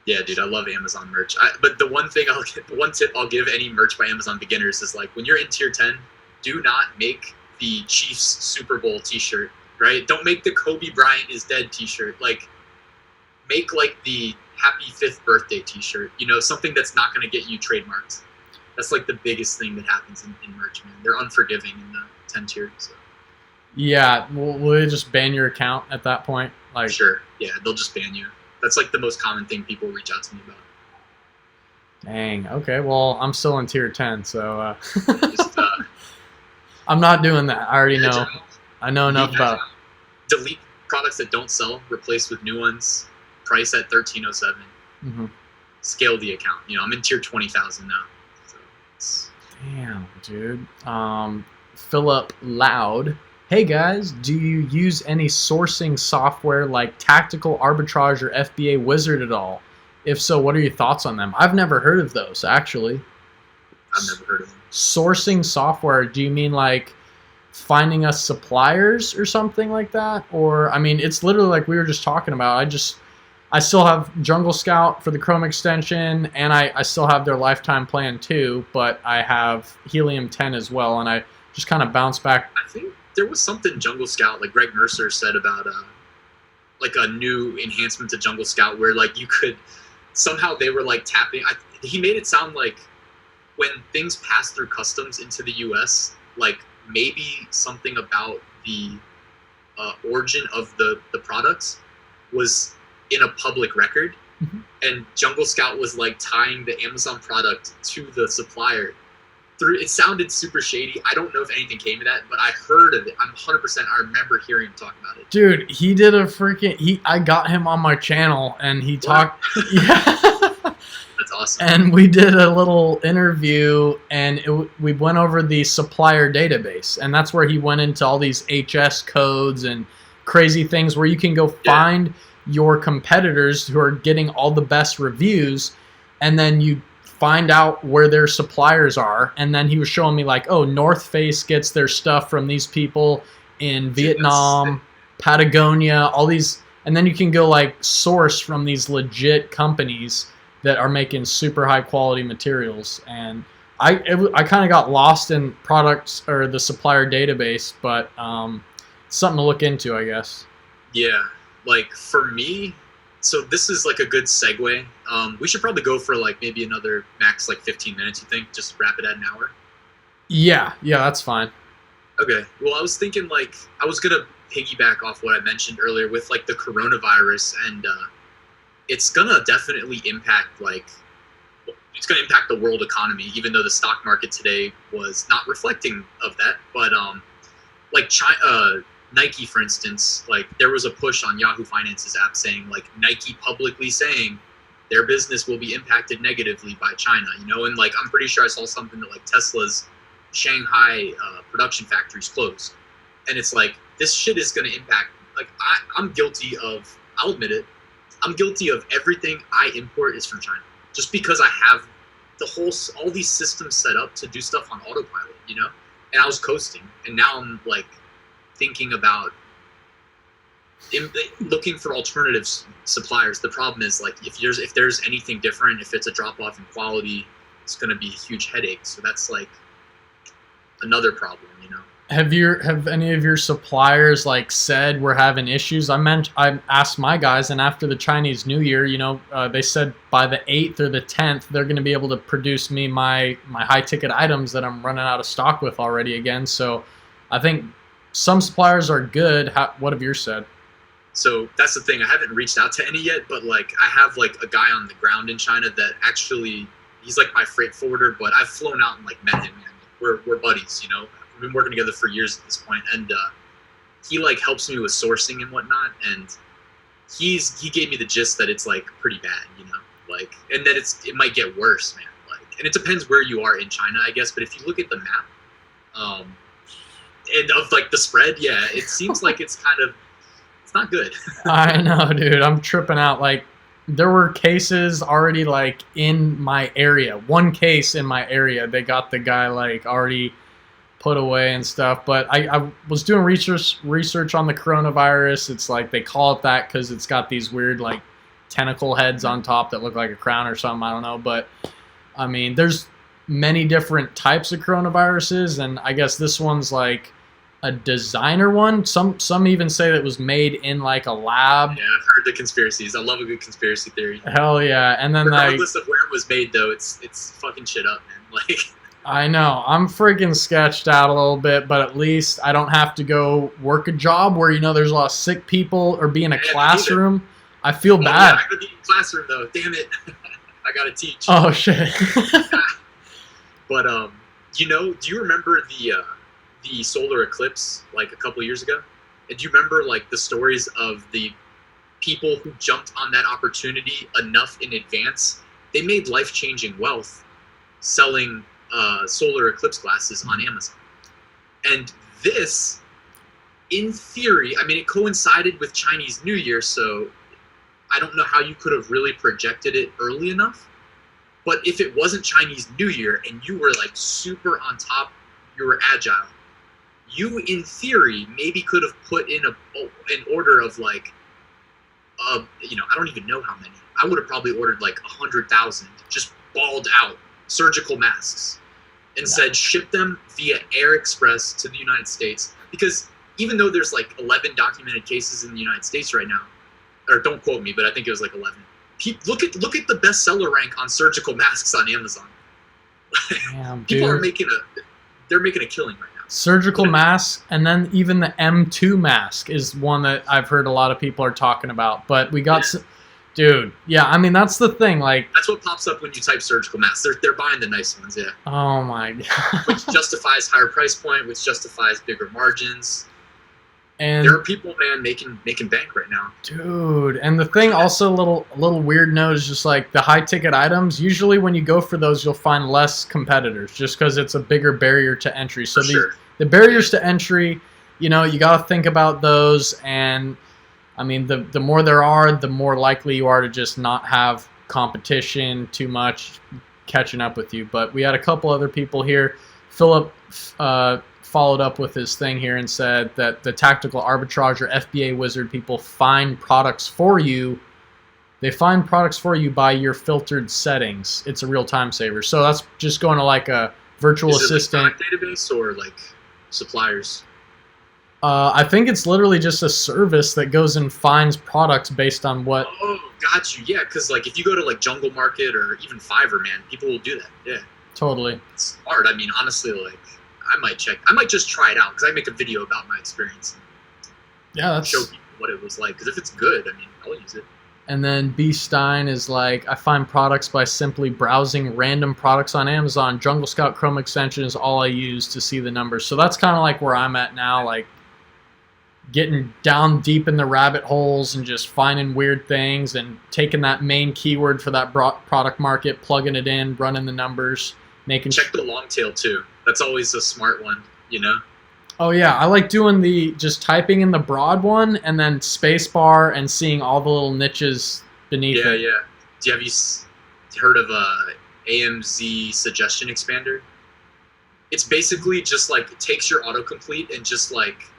Yeah, dude, I love Amazon merch. But the one tip I'll give any merch by Amazon beginners is like when you're in tier 10, do not make the Chiefs Super Bowl T-shirt, right? Don't make the Kobe Bryant is dead T-shirt. Like make like the Happy 5th birthday T-shirt. You know, something that's not going to get you trademarked. That's like the biggest thing that happens in merch, man. They're unforgiving in the 10 tier. So. Yeah, will they just ban your account at that point? Like, sure, yeah, they'll just ban you. That's like the most common thing people reach out to me about. Dang. Okay. Well, I'm still in tier 10, so Just, I'm not doing that. I already know. I know enough about. Delete products that don't sell. Replace with new ones. Price at 1307. Mm-hmm. Scale the account. You know, I'm in tier 20,000 now. So Damn, dude. Philip Loud. Hey guys, do you use any sourcing software like Tactical Arbitrage or FBA Wizard at all? If so, what are your thoughts on them? I've never heard of those, actually. I've never heard of them. Sourcing software, do you mean like finding us suppliers or something like that? Or, I mean, it's literally like we were just talking about. I still have Jungle Scout for the Chrome extension, and I still have their lifetime plan too, but I have Helium 10 as well, and I just kind of bounce back. I think there was something Jungle Scout, like Greg Mercer said about like a new enhancement to Jungle Scout where like you could somehow they were like tapping. He made it sound like when things pass through customs into the U.S., like maybe something about the origin of the products was in a public record, and Jungle Scout was like tying the Amazon product to the supplier. It sounded super shady. I don't know if anything came of that, but I heard of it. I'm 100%. I remember hearing him talk about it. Dude, he did a freaking. I got him on my channel, and he talked. Yeah. That's awesome. And we did a little interview, and we went over the supplier database, and that's where he went into all these HS codes and crazy things where you can go find your competitors who are getting all the best reviews, and then you find out where their suppliers are. And then he was showing me like, oh, North Face gets their stuff from these people in Vietnam, Patagonia, all these, and then you can go like source from these legit companies that are making super high quality materials. And I kind of got lost in products or the supplier database, but something to look into, I guess. Yeah, like for me, so this is like a good segue. We should probably go for like maybe another max like 15 minutes, you think? Just wrap it at an hour? Yeah, that's fine. Okay. Well, I was thinking like I was going to piggyback off what I mentioned earlier with like the coronavirus, and it's going to definitely impact it's going to impact the world economy, even though the stock market today was not reflecting of that. But like Nike, for instance, like there was a push on Yahoo Finance's app saying like Nike publicly saying their business will be impacted negatively by China, you know, and like I'm pretty sure I saw something that like Tesla's Shanghai production factories closed, and it's like this shit is going to impact. Like I'm guilty of, I'll admit it, I'm guilty of everything I import is from China, just because I have all these systems set up to do stuff on autopilot, you know, and I was coasting, and now I'm like thinking about looking for alternative suppliers. The problem is like if there's anything different, if it's a drop off in quality, it's going to be a huge headache. So that's like another problem, you know. Have any of your suppliers like said we're having issues? I asked my guys, and after the Chinese New Year, they said by the 8th or the 10th they're going to be able to produce me my high ticket items that I'm running out of stock with already again. So I think some suppliers are good. What have yours said? So that's the thing. I haven't reached out to any yet, but like I have like a guy on the ground in China that actually he's like my freight forwarder, but I've flown out and like met him, man. We're buddies, you know. We've been working together for years at this point, and he like helps me with sourcing and whatnot. And he gave me the gist that it's like pretty bad, you know, like, and that it might get worse, man. Like, and it depends where you are in China, I guess. But if you look at the map, and of like the spread, yeah, it seems like it's not good. I know, dude. I'm tripping out. Like, there were cases already like in my area. One case in my area, they got the guy like already put away and stuff. But I was doing research on the coronavirus. It's like they call it that because it's got these weird like tentacle heads on top that look like a crown or something. I don't know. But I mean, there's many different types of coronaviruses, and I guess this one's like a designer one. Some even say that it was made in like a lab. Yeah, I've heard the conspiracies. I love a good conspiracy theory. Hell yeah. And then regardless of where it was made though, it's fucking shit up, man. Like, I know. I'm freaking sketched out a little bit, but at least I don't have to go work a job where, there's a lot of sick people or be in a classroom. I feel bad. Yeah, I gotta be in a classroom though. Damn it. I gotta teach. Oh shit. But do you remember the solar eclipse like a couple years ago? And do you remember like the stories of the people who jumped on that opportunity enough in advance? They made life-changing wealth selling solar eclipse glasses on Amazon. And this, in theory, I mean, it coincided with Chinese New Year, so I don't know how you could have really projected it early enough. But if it wasn't Chinese New Year and you were like super on top, you were agile, you in theory maybe could have put in an order of like, I don't even know how many. I would have probably ordered like 100,000, just balled out surgical masks, and said ship them via Air Express to the United States. Because even though there's like 11 documented cases in the United States right now, or don't quote me, but I think it was like 11. Look at the bestseller rank on surgical masks on Amazon. Damn, People dude. are making a killing right now. Surgical mask, and then even the M2 mask is one that I've heard a lot of people are talking about. But we got, dude, yeah, I mean that's the thing. Like, that's what pops up when you type surgical masks. They're buying the nice ones, yeah. Oh my god. Which justifies higher price point, which justifies bigger margins. And there are people, man, making bank right now. Dude, and the thing also, a little weird note is just like the high ticket items. Usually when you go for those, you'll find less competitors just because it's a bigger barrier to entry. So the barriers to entry, you got to think about those. And I mean, the more there are, the more likely you are to just not have competition too much catching up with you. But we had a couple other people here. Philip followed up with his thing here and said that the tactical arbitrage or FBA wizard people find products for you. They find products for you by your filtered settings. It's a real time saver. So that's just going to like a virtual assistant. Like database or like suppliers? I think it's literally just a service that goes and finds products based on what. Oh, got you. Yeah, because like if you go to like Jungle Market or even Fiverr, man, people will do that. Yeah. Totally. It's hard. I mean, honestly, like. I might just try it out because I make a video about my experience. Yeah, that's show people what it was like. Because if it's good, I mean, I'll use it. And then B. Stein is like, I find products by simply browsing random products on Amazon. Jungle Scout Chrome extension is all I use to see the numbers. So that's kind of like where I'm at now, like getting down deep in the rabbit holes and just finding weird things and taking that main keyword for that product market, plugging it in, running the numbers, check the long tail too. That's always a smart one, Oh yeah, I like doing just typing in the broad one and then space bar and seeing all the little niches beneath it. Yeah. Have you heard of AMZ suggestion expander? It's basically just like it takes your autocomplete and just like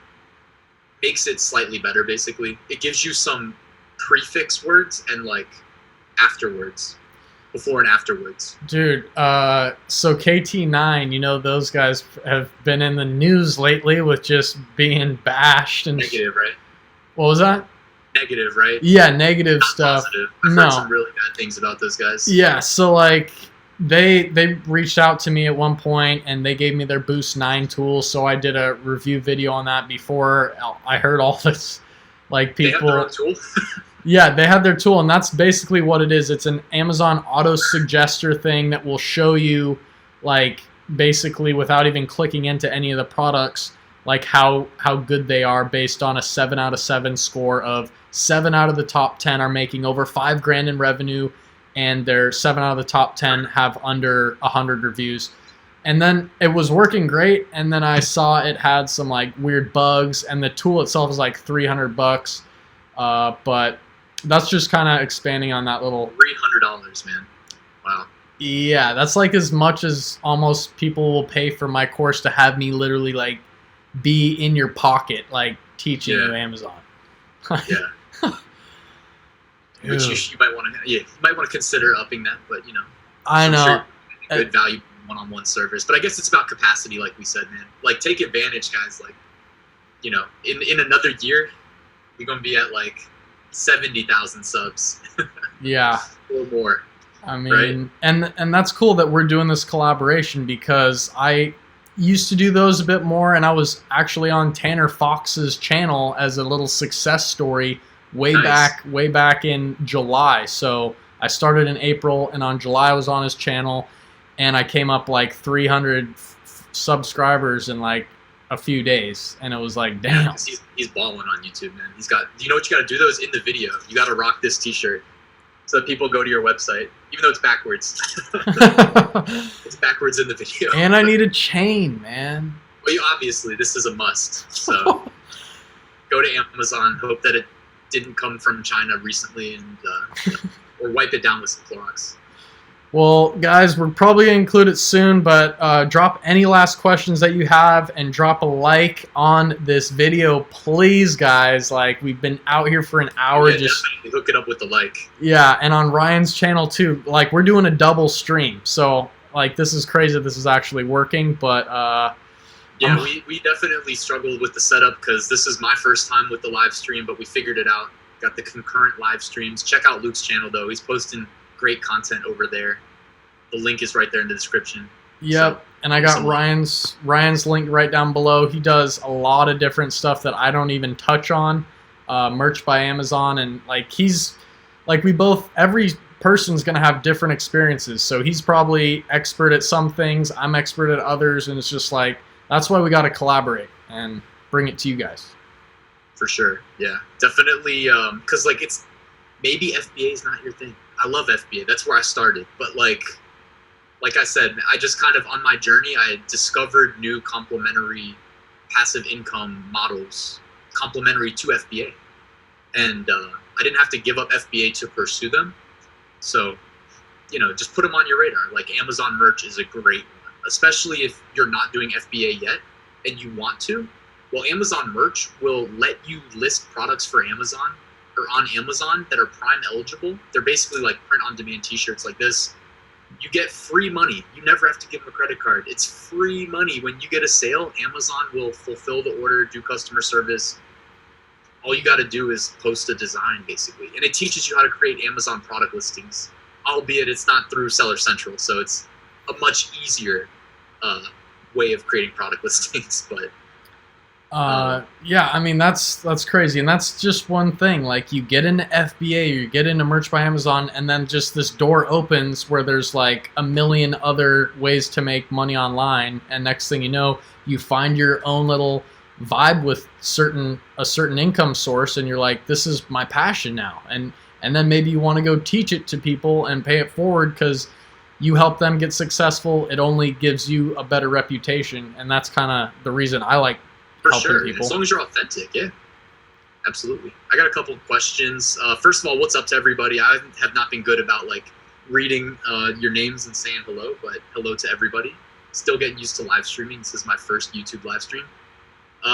makes it slightly better. Basically, it gives you some prefix words and like afterwords before and afterwards. Dude, so KT9, you know, those guys have been in the news lately with just being bashed and Negative, right? What was that? Negative, right? Yeah, negative Not stuff. positive. I've heard some really bad things about those guys. Yeah, so like they reached out to me at one point and they gave me their Boost 9 tool, so I did a review video on that before I heard all this like people. They have their own tool. Yeah, they have their tool, and that's basically what it is. It's an Amazon auto suggester thing that will show you, like, basically without even clicking into any of the products, like how good they are based on a 7 out of 7 score of 7 out of the top 10 are making over $5,000 in revenue, and their 7 out of the top 10 have under 100 reviews. And then it was working great, and then I saw it had some like weird bugs, and the tool itself is like $300. But that's just kind of expanding on that little $300, man. Wow. Yeah, that's like as much as almost people will pay for my course to have me literally like be in your pocket, like teaching you Amazon. Yeah. Which you might want to, you might want to consider upping that, but you know, I know. Sure good value one-on-one service, but I guess it's about capacity, like we said, man. Like take advantage, guys. Like, you know, in another year, you're gonna be at like 70,000 subs. Yeah. Or more. I mean, right? and that's cool that we're doing this collaboration, because I used to do those a bit more, and I was actually on Tanner Fox's channel as a little success story way back in July. So I started in April, and on July I was on his channel, and I came up like 300 subscribers in like a few days, and it was like, damn. Yeah, he's balling on YouTube, man. He's got, you know what you got to do though is in the video, you got to rock this t-shirt so that people go to your website, even though it's backwards. It's backwards in the video. And I need a chain, man. Well, obviously, this is a must. So go to Amazon, hope that it didn't come from China recently, and or wipe it down with some Clorox. Well, guys, we're probably going to include it soon, but drop any last questions that you have, and drop a like on this video, please, guys. Like, we've been out here for an hour. Yeah, just definitely hook it up with the like. Yeah, and on Ryan's channel, too. Like, we're doing a double stream, so, like, this is crazy that this is actually working, but... yeah, we definitely struggled with the setup, because this is my first time with the live stream, but we figured it out. Got the concurrent live streams. Check out Luke's channel, though. He's posting great content over there. The link is right there in the description. Yep, so, and I got Ryan's link right down below. He does a lot of different stuff that I don't even touch on. Merch by Amazon, and like every person's gonna have different experiences. So he's probably expert at some things, I'm expert at others, and it's just like, that's why we got to collaborate and bring it to you guys. For sure, yeah, definitely. Because like it's maybe FBA is not your thing. I love FBA. That's where I started. But like I said, I just kind of on my journey, I discovered new complementary passive income models complementary to FBA, and I didn't have to give up FBA to pursue them. So, you know, just put them on your radar. Like Amazon merch is a great one, especially if you're not doing FBA yet and you want to. Well, Amazon merch will let you list products for Amazon or on Amazon that are Prime eligible. They're basically like print-on-demand t-shirts like this. You get free money. You never have to give them a credit card. It's free money. When you get a sale, Amazon will fulfill the order, do customer service. All you got to do is post a design, basically. And it teaches you how to create Amazon product listings, albeit it's not through Seller Central. So it's a much easier way of creating product listings. But yeah, I mean, that's crazy. And that's just one thing. Like, you get into FBA, you get into Merch by Amazon, and then just this door opens where there's like a million other ways to make money online. And next thing you know, you find your own little vibe with a certain income source, and you're like, this is my passion now. And then maybe you want to go teach it to people and pay it forward because you help them get successful. It only gives you a better reputation. And that's kind of the reason I like for helping sure. people. As long as you're authentic, yeah. Absolutely. I got a couple of questions. First of all, what's up to everybody? I have not been good about like reading your names and saying hello, but hello to everybody. Still getting used to live streaming. This is my first YouTube live stream.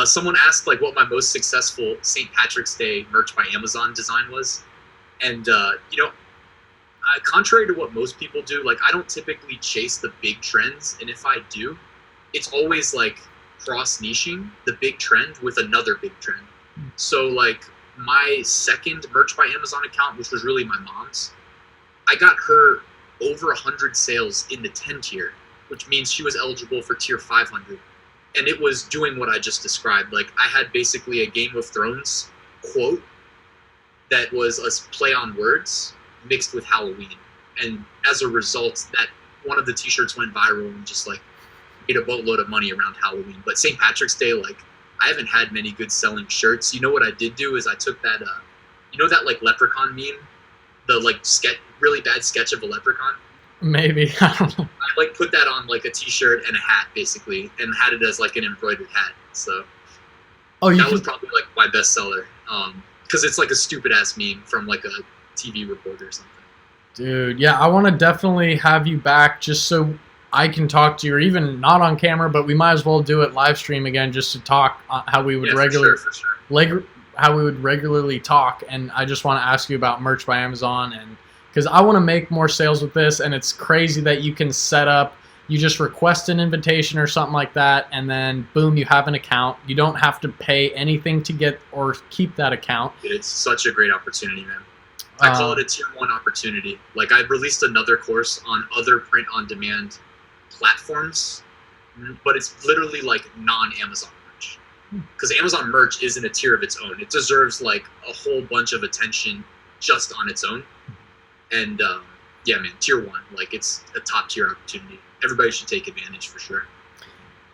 Someone asked like what my most successful St. Patrick's Day merch by Amazon design was. And, you know, contrary to what most people do, like I don't typically chase the big trends, and if I do, it's always like cross niching the big trend with another big trend. So like my second Merch by Amazon account, which was really my mom's, I got her over 100 sales in the 10 tier, which means she was eligible for tier 500. And it was doing what I just described. Like I had basically a Game of Thrones quote that was a play on words mixed with Halloween. And as a result, that one of the t-shirts went viral and just like made a boatload of money around Halloween. But St. Patrick's Day, like I haven't had many good selling shirts. You know what I did do is I took that, you know that like leprechaun meme? The like really bad sketch of a leprechaun? Maybe. I don't know. I like put that on like a t-shirt and a hat basically and had it as like an embroidered hat. So that was probably like my best seller. Because it's like a stupid ass meme from like a TV reporter or something. Dude, yeah, I want to definitely have you back just so I can talk to you, or even not on camera, but we might as well do it live stream again just to talk how we would how we would regularly talk. And I just want to ask you about Merch by Amazon, and because I want to make more sales with this, and it's crazy that you can set up, you just request an invitation or something like that, and then boom, you have an account. You don't have to pay anything to get or keep that account. It's such a great opportunity, man. I call it a tier 1 opportunity. Like I released another course on other print on demand platforms, but it's literally like non-Amazon merch. Because Amazon merch isn't a tier of its own. It deserves like a whole bunch of attention just on its own. And yeah, man, tier 1, like it's a top tier opportunity. Everybody should take advantage for sure.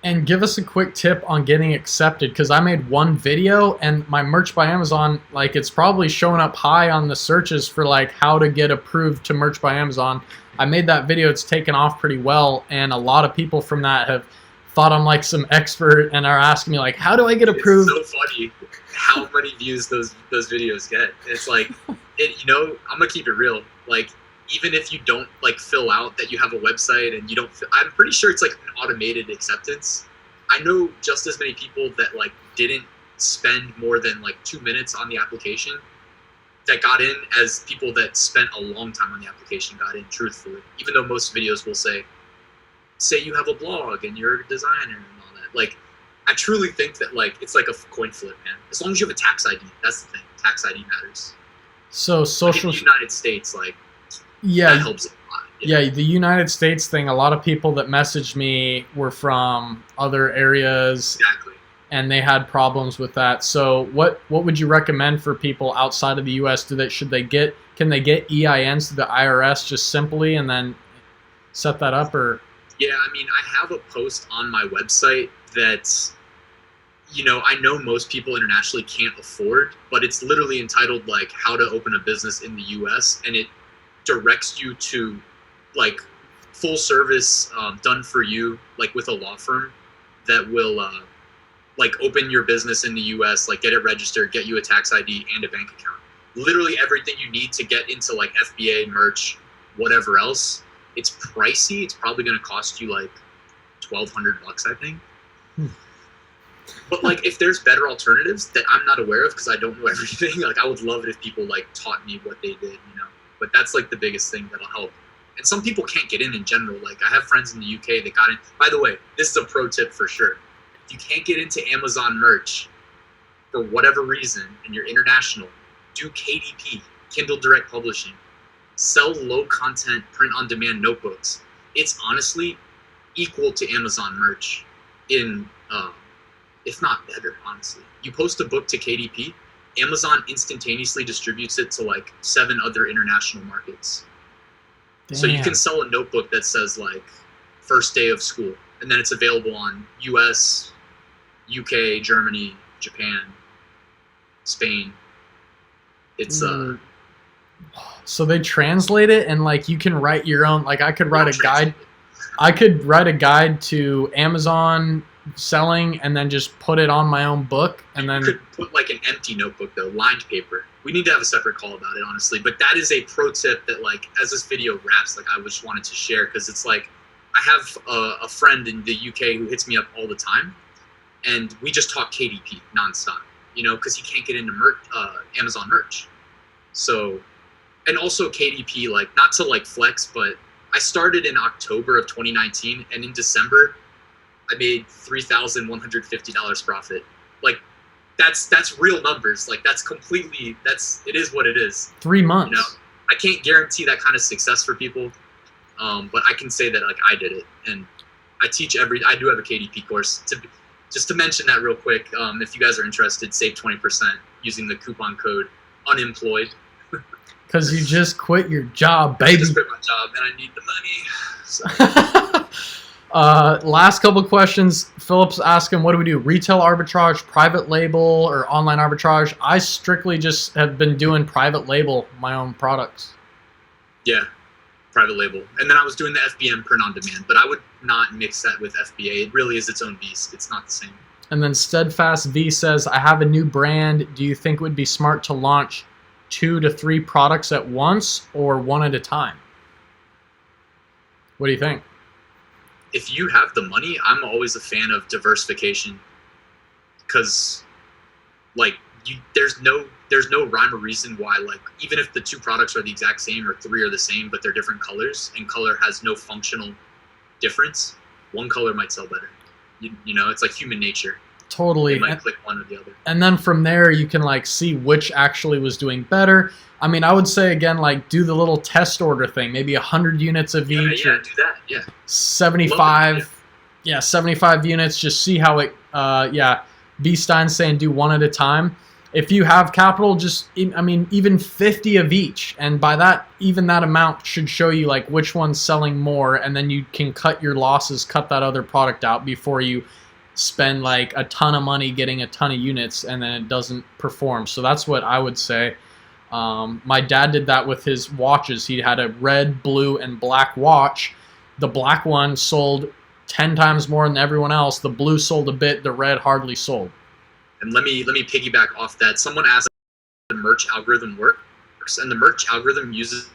And give us a quick tip on getting accepted, because I made one video and my Merch by Amazon, like it's probably showing up high on the searches for like how to get approved to Merch by Amazon. I made that video, it's taken off pretty well, and a lot of people from that have thought I'm like some expert and are asking me like, how do I get approved? It's so funny how many views those videos get. It's like, you know, I'm gonna keep it real. Like, even if you don't like fill out that you have a website and you don't, I'm pretty sure it's like an automated acceptance. I know just as many people that like didn't spend more than like 2 minutes on the application that got in as people that spent a long time on the application got in, truthfully. Even though most videos will say you have a blog and you're a designer and all that. Like, I truly think that like it's like a coin flip, man. As long as you have a tax ID, that's the thing. Tax ID matters. So social, like in the United States, like, yeah, that helps a lot. Yeah, the United States thing, a lot of people that messaged me were from other areas. Exactly. And they had problems with that. So what would you recommend for people outside of the US? Can they get EINs to the IRS just simply and then set that up? Or yeah, I mean, I have a post on my website that, you know, I know most people internationally can't afford, but it's literally entitled like how to open a business in the US, and it directs you to like full service done for you, like with a law firm that will like open your business in the US, like get it registered, get you a tax ID and a bank account. Literally everything you need to get into like FBA, merch, whatever else. It's pricey. It's probably going to cost you like $1,200, I think. But like if there's better alternatives that I'm not aware of because I don't know everything, like I would love it if people like taught me what they did, you know. But that's like the biggest thing that'll help. And some people can't get in general. Like I have friends in the UK that got in. By the way, this is a pro tip for sure. If you can't get into Amazon merch for whatever reason and you're international, do KDP, Kindle Direct Publishing. Sell low content print on demand notebooks. It's honestly equal to Amazon merch in, if not better, honestly. You post a book to KDP, Amazon instantaneously distributes it to like 7 other international markets. Damn. So you can sell a notebook that says like first day of school, and then it's available on US, UK, Germany, Japan, Spain. It's so they translate it, and like you can write your own, like I could write a guide. I could write a guide to Amazon selling and then just put it on my own book, and then you could put like an empty notebook though, lined paper. We need to have a separate call about it, honestly. But that is a pro tip that like as this video wraps, like I just wanted to share, because it's like I have a friend in the UK who hits me up all the time, and we just talk KDP nonstop, you know, because he can't get into Amazon merch. So and also KDP, like not to like flex, but I started in October of 2019, and in December, I made $3,150 profit. Like that's real numbers. Like it is what it is. 3 months. You know, I can't guarantee that kind of success for people, but I can say that like I did it, and I do have a KDP course. Just to mention that real quick, if you guys are interested, save 20% using the coupon code unemployed. Because you just quit your job, baby. I just quit my job and I need the money. So. Last couple questions. Philip's asking, what do we do? Retail arbitrage, private label, or online arbitrage? I strictly just have been doing private label my own products. Yeah, private label. And then I was doing the FBM print on demand, but I would not mix that with FBA. It really is its own beast. It's not the same. And then Steadfast V says, I have a new brand. Do you think it would be smart to launch 2 to 3 products at once or one at a time? What do you think? If you have the money, I'm always a fan of diversification, because like there's no rhyme or reason why, like, even if the 2 products are the exact same or 3 are the same but they're different colors and color has no functional difference, one color might sell better. You know, it's like human nature. Totally. They might click one or the other. And then from there, you can like see which actually was doing better. I mean, I would say again, like do the little test order thing, maybe 100 units of each. Yeah, do that. Yeah. 75. Yeah, 75 units. Just see how it. B Stein's saying do one at a time. If you have capital, just even 50 of each, and by that, even that amount should show you like which one's selling more, and then you can cut your losses, cut that other product out before you spend like a ton of money getting a ton of units and then it doesn't perform. So that's what I would say. My dad did that with his watches. He had a red, blue, and black watch. The black one sold 10 times more than everyone else. The blue sold a bit. The red hardly sold. And let me piggyback off that. Someone asked how the merch algorithm works, and the merch algorithm uses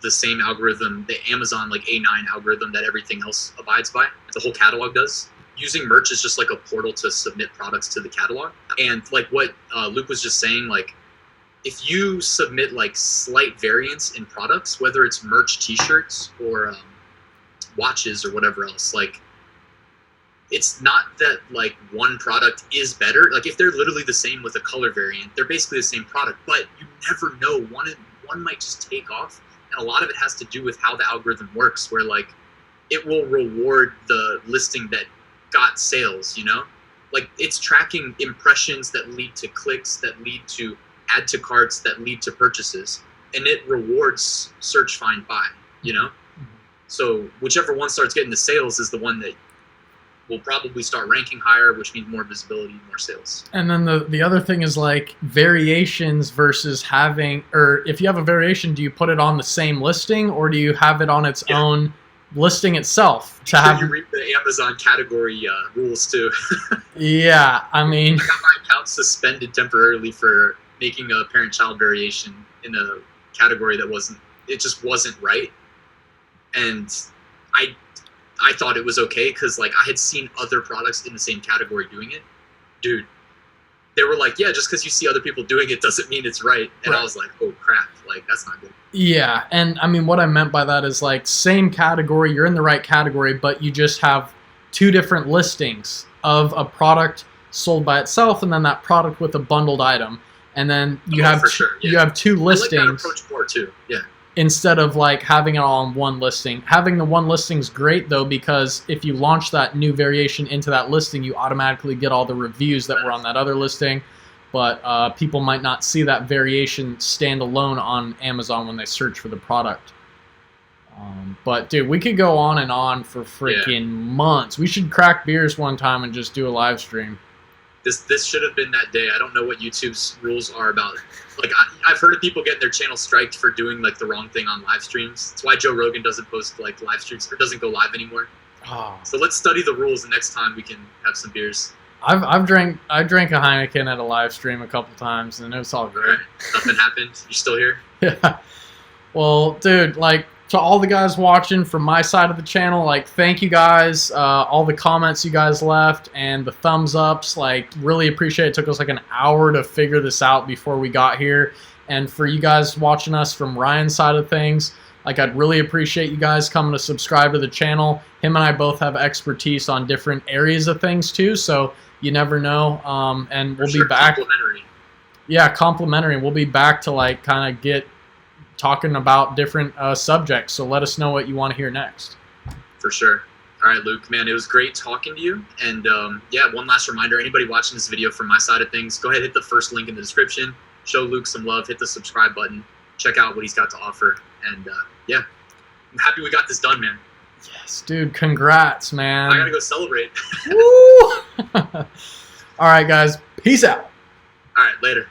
the same algorithm, the Amazon like A9 algorithm that everything else abides by. The whole catalog does. Using merch is just like a portal to submit products to the catalog. And like what Luke was just saying, like if you submit like slight variance in products, whether it's merch t-shirts or watches or whatever else, like it's not that like one product is better. Like if they're literally the same with a color variant, they're basically the same product, but you never know. One might just take off. And a lot of it has to do with how the algorithm works, where like it will reward the listing that got sales, you know? Like it's tracking impressions that lead to clicks, that lead to add to carts, that lead to purchases, and it rewards search, find, buy, you know? So whichever one starts getting the sales is the one that will probably start ranking higher, which means more visibility, more sales. And then the other thing is like variations versus having, or if you have a variation, do you put it on the same listing or do you have it on its own listing itself? You read the Amazon category rules too. Yeah, I mean, I got my account suspended temporarily for making a parent-child variation in a category that just wasn't right. And I thought it was okay because like I had seen other products in the same category doing it. Dude, they were like, yeah, just because you see other people doing it doesn't mean it's right. And I was like, oh crap, like that's not good. Yeah, and I mean what I meant by that is like same category, you're in the right category, but you just have 2 different listings of a product sold by itself and then that product with a bundled item. And then you have 2 listings. I like that approach more too. Yeah. Instead of like having it all on one listing. Having the one listing is great though, because if you launch that new variation into that listing, you automatically get all the reviews that were on that other listing. But people might not see that variation stand alone on Amazon when they search for the product. But dude, we could go on and on for freaking months. We should crack beers one time and just do a live stream. This should have been that day. I don't know what YouTube's rules are about. Like I've heard of people getting their channel striked for doing like the wrong thing on live streams. That's why Joe Rogan doesn't post like live streams or doesn't go live anymore. Oh. So let's study the rules, and next time we can have some beers. I drank a Heineken at a live stream a couple times, and it was all great. Right. Nothing happened. You're still here? Yeah. Well, dude, like to all the guys watching from my side of the channel, like thank you guys, all the comments you guys left and the thumbs ups, like really appreciate it. It took us like an hour to figure this out before we got here, And for you guys watching us from Ryan's side of things, like, I'd really appreciate you guys coming to subscribe to the channel. Him and I both have expertise on different areas of things too, so you never know. And we'll be back. Complimentary. Yeah, complimentary. We'll be back to like kind of get talking about different subjects. So let us know what you want to hear next. For sure. All right, Luke, man, it was great talking to you. And yeah, one last reminder, anybody watching this video from my side of things, go ahead, hit the first link in the description. Show Luke some love, hit the subscribe button, check out what he's got to offer. And yeah, I'm happy we got this done, man. Yes, dude, congrats, man. I gotta go celebrate. Woo! All right, guys, peace out. All right, later.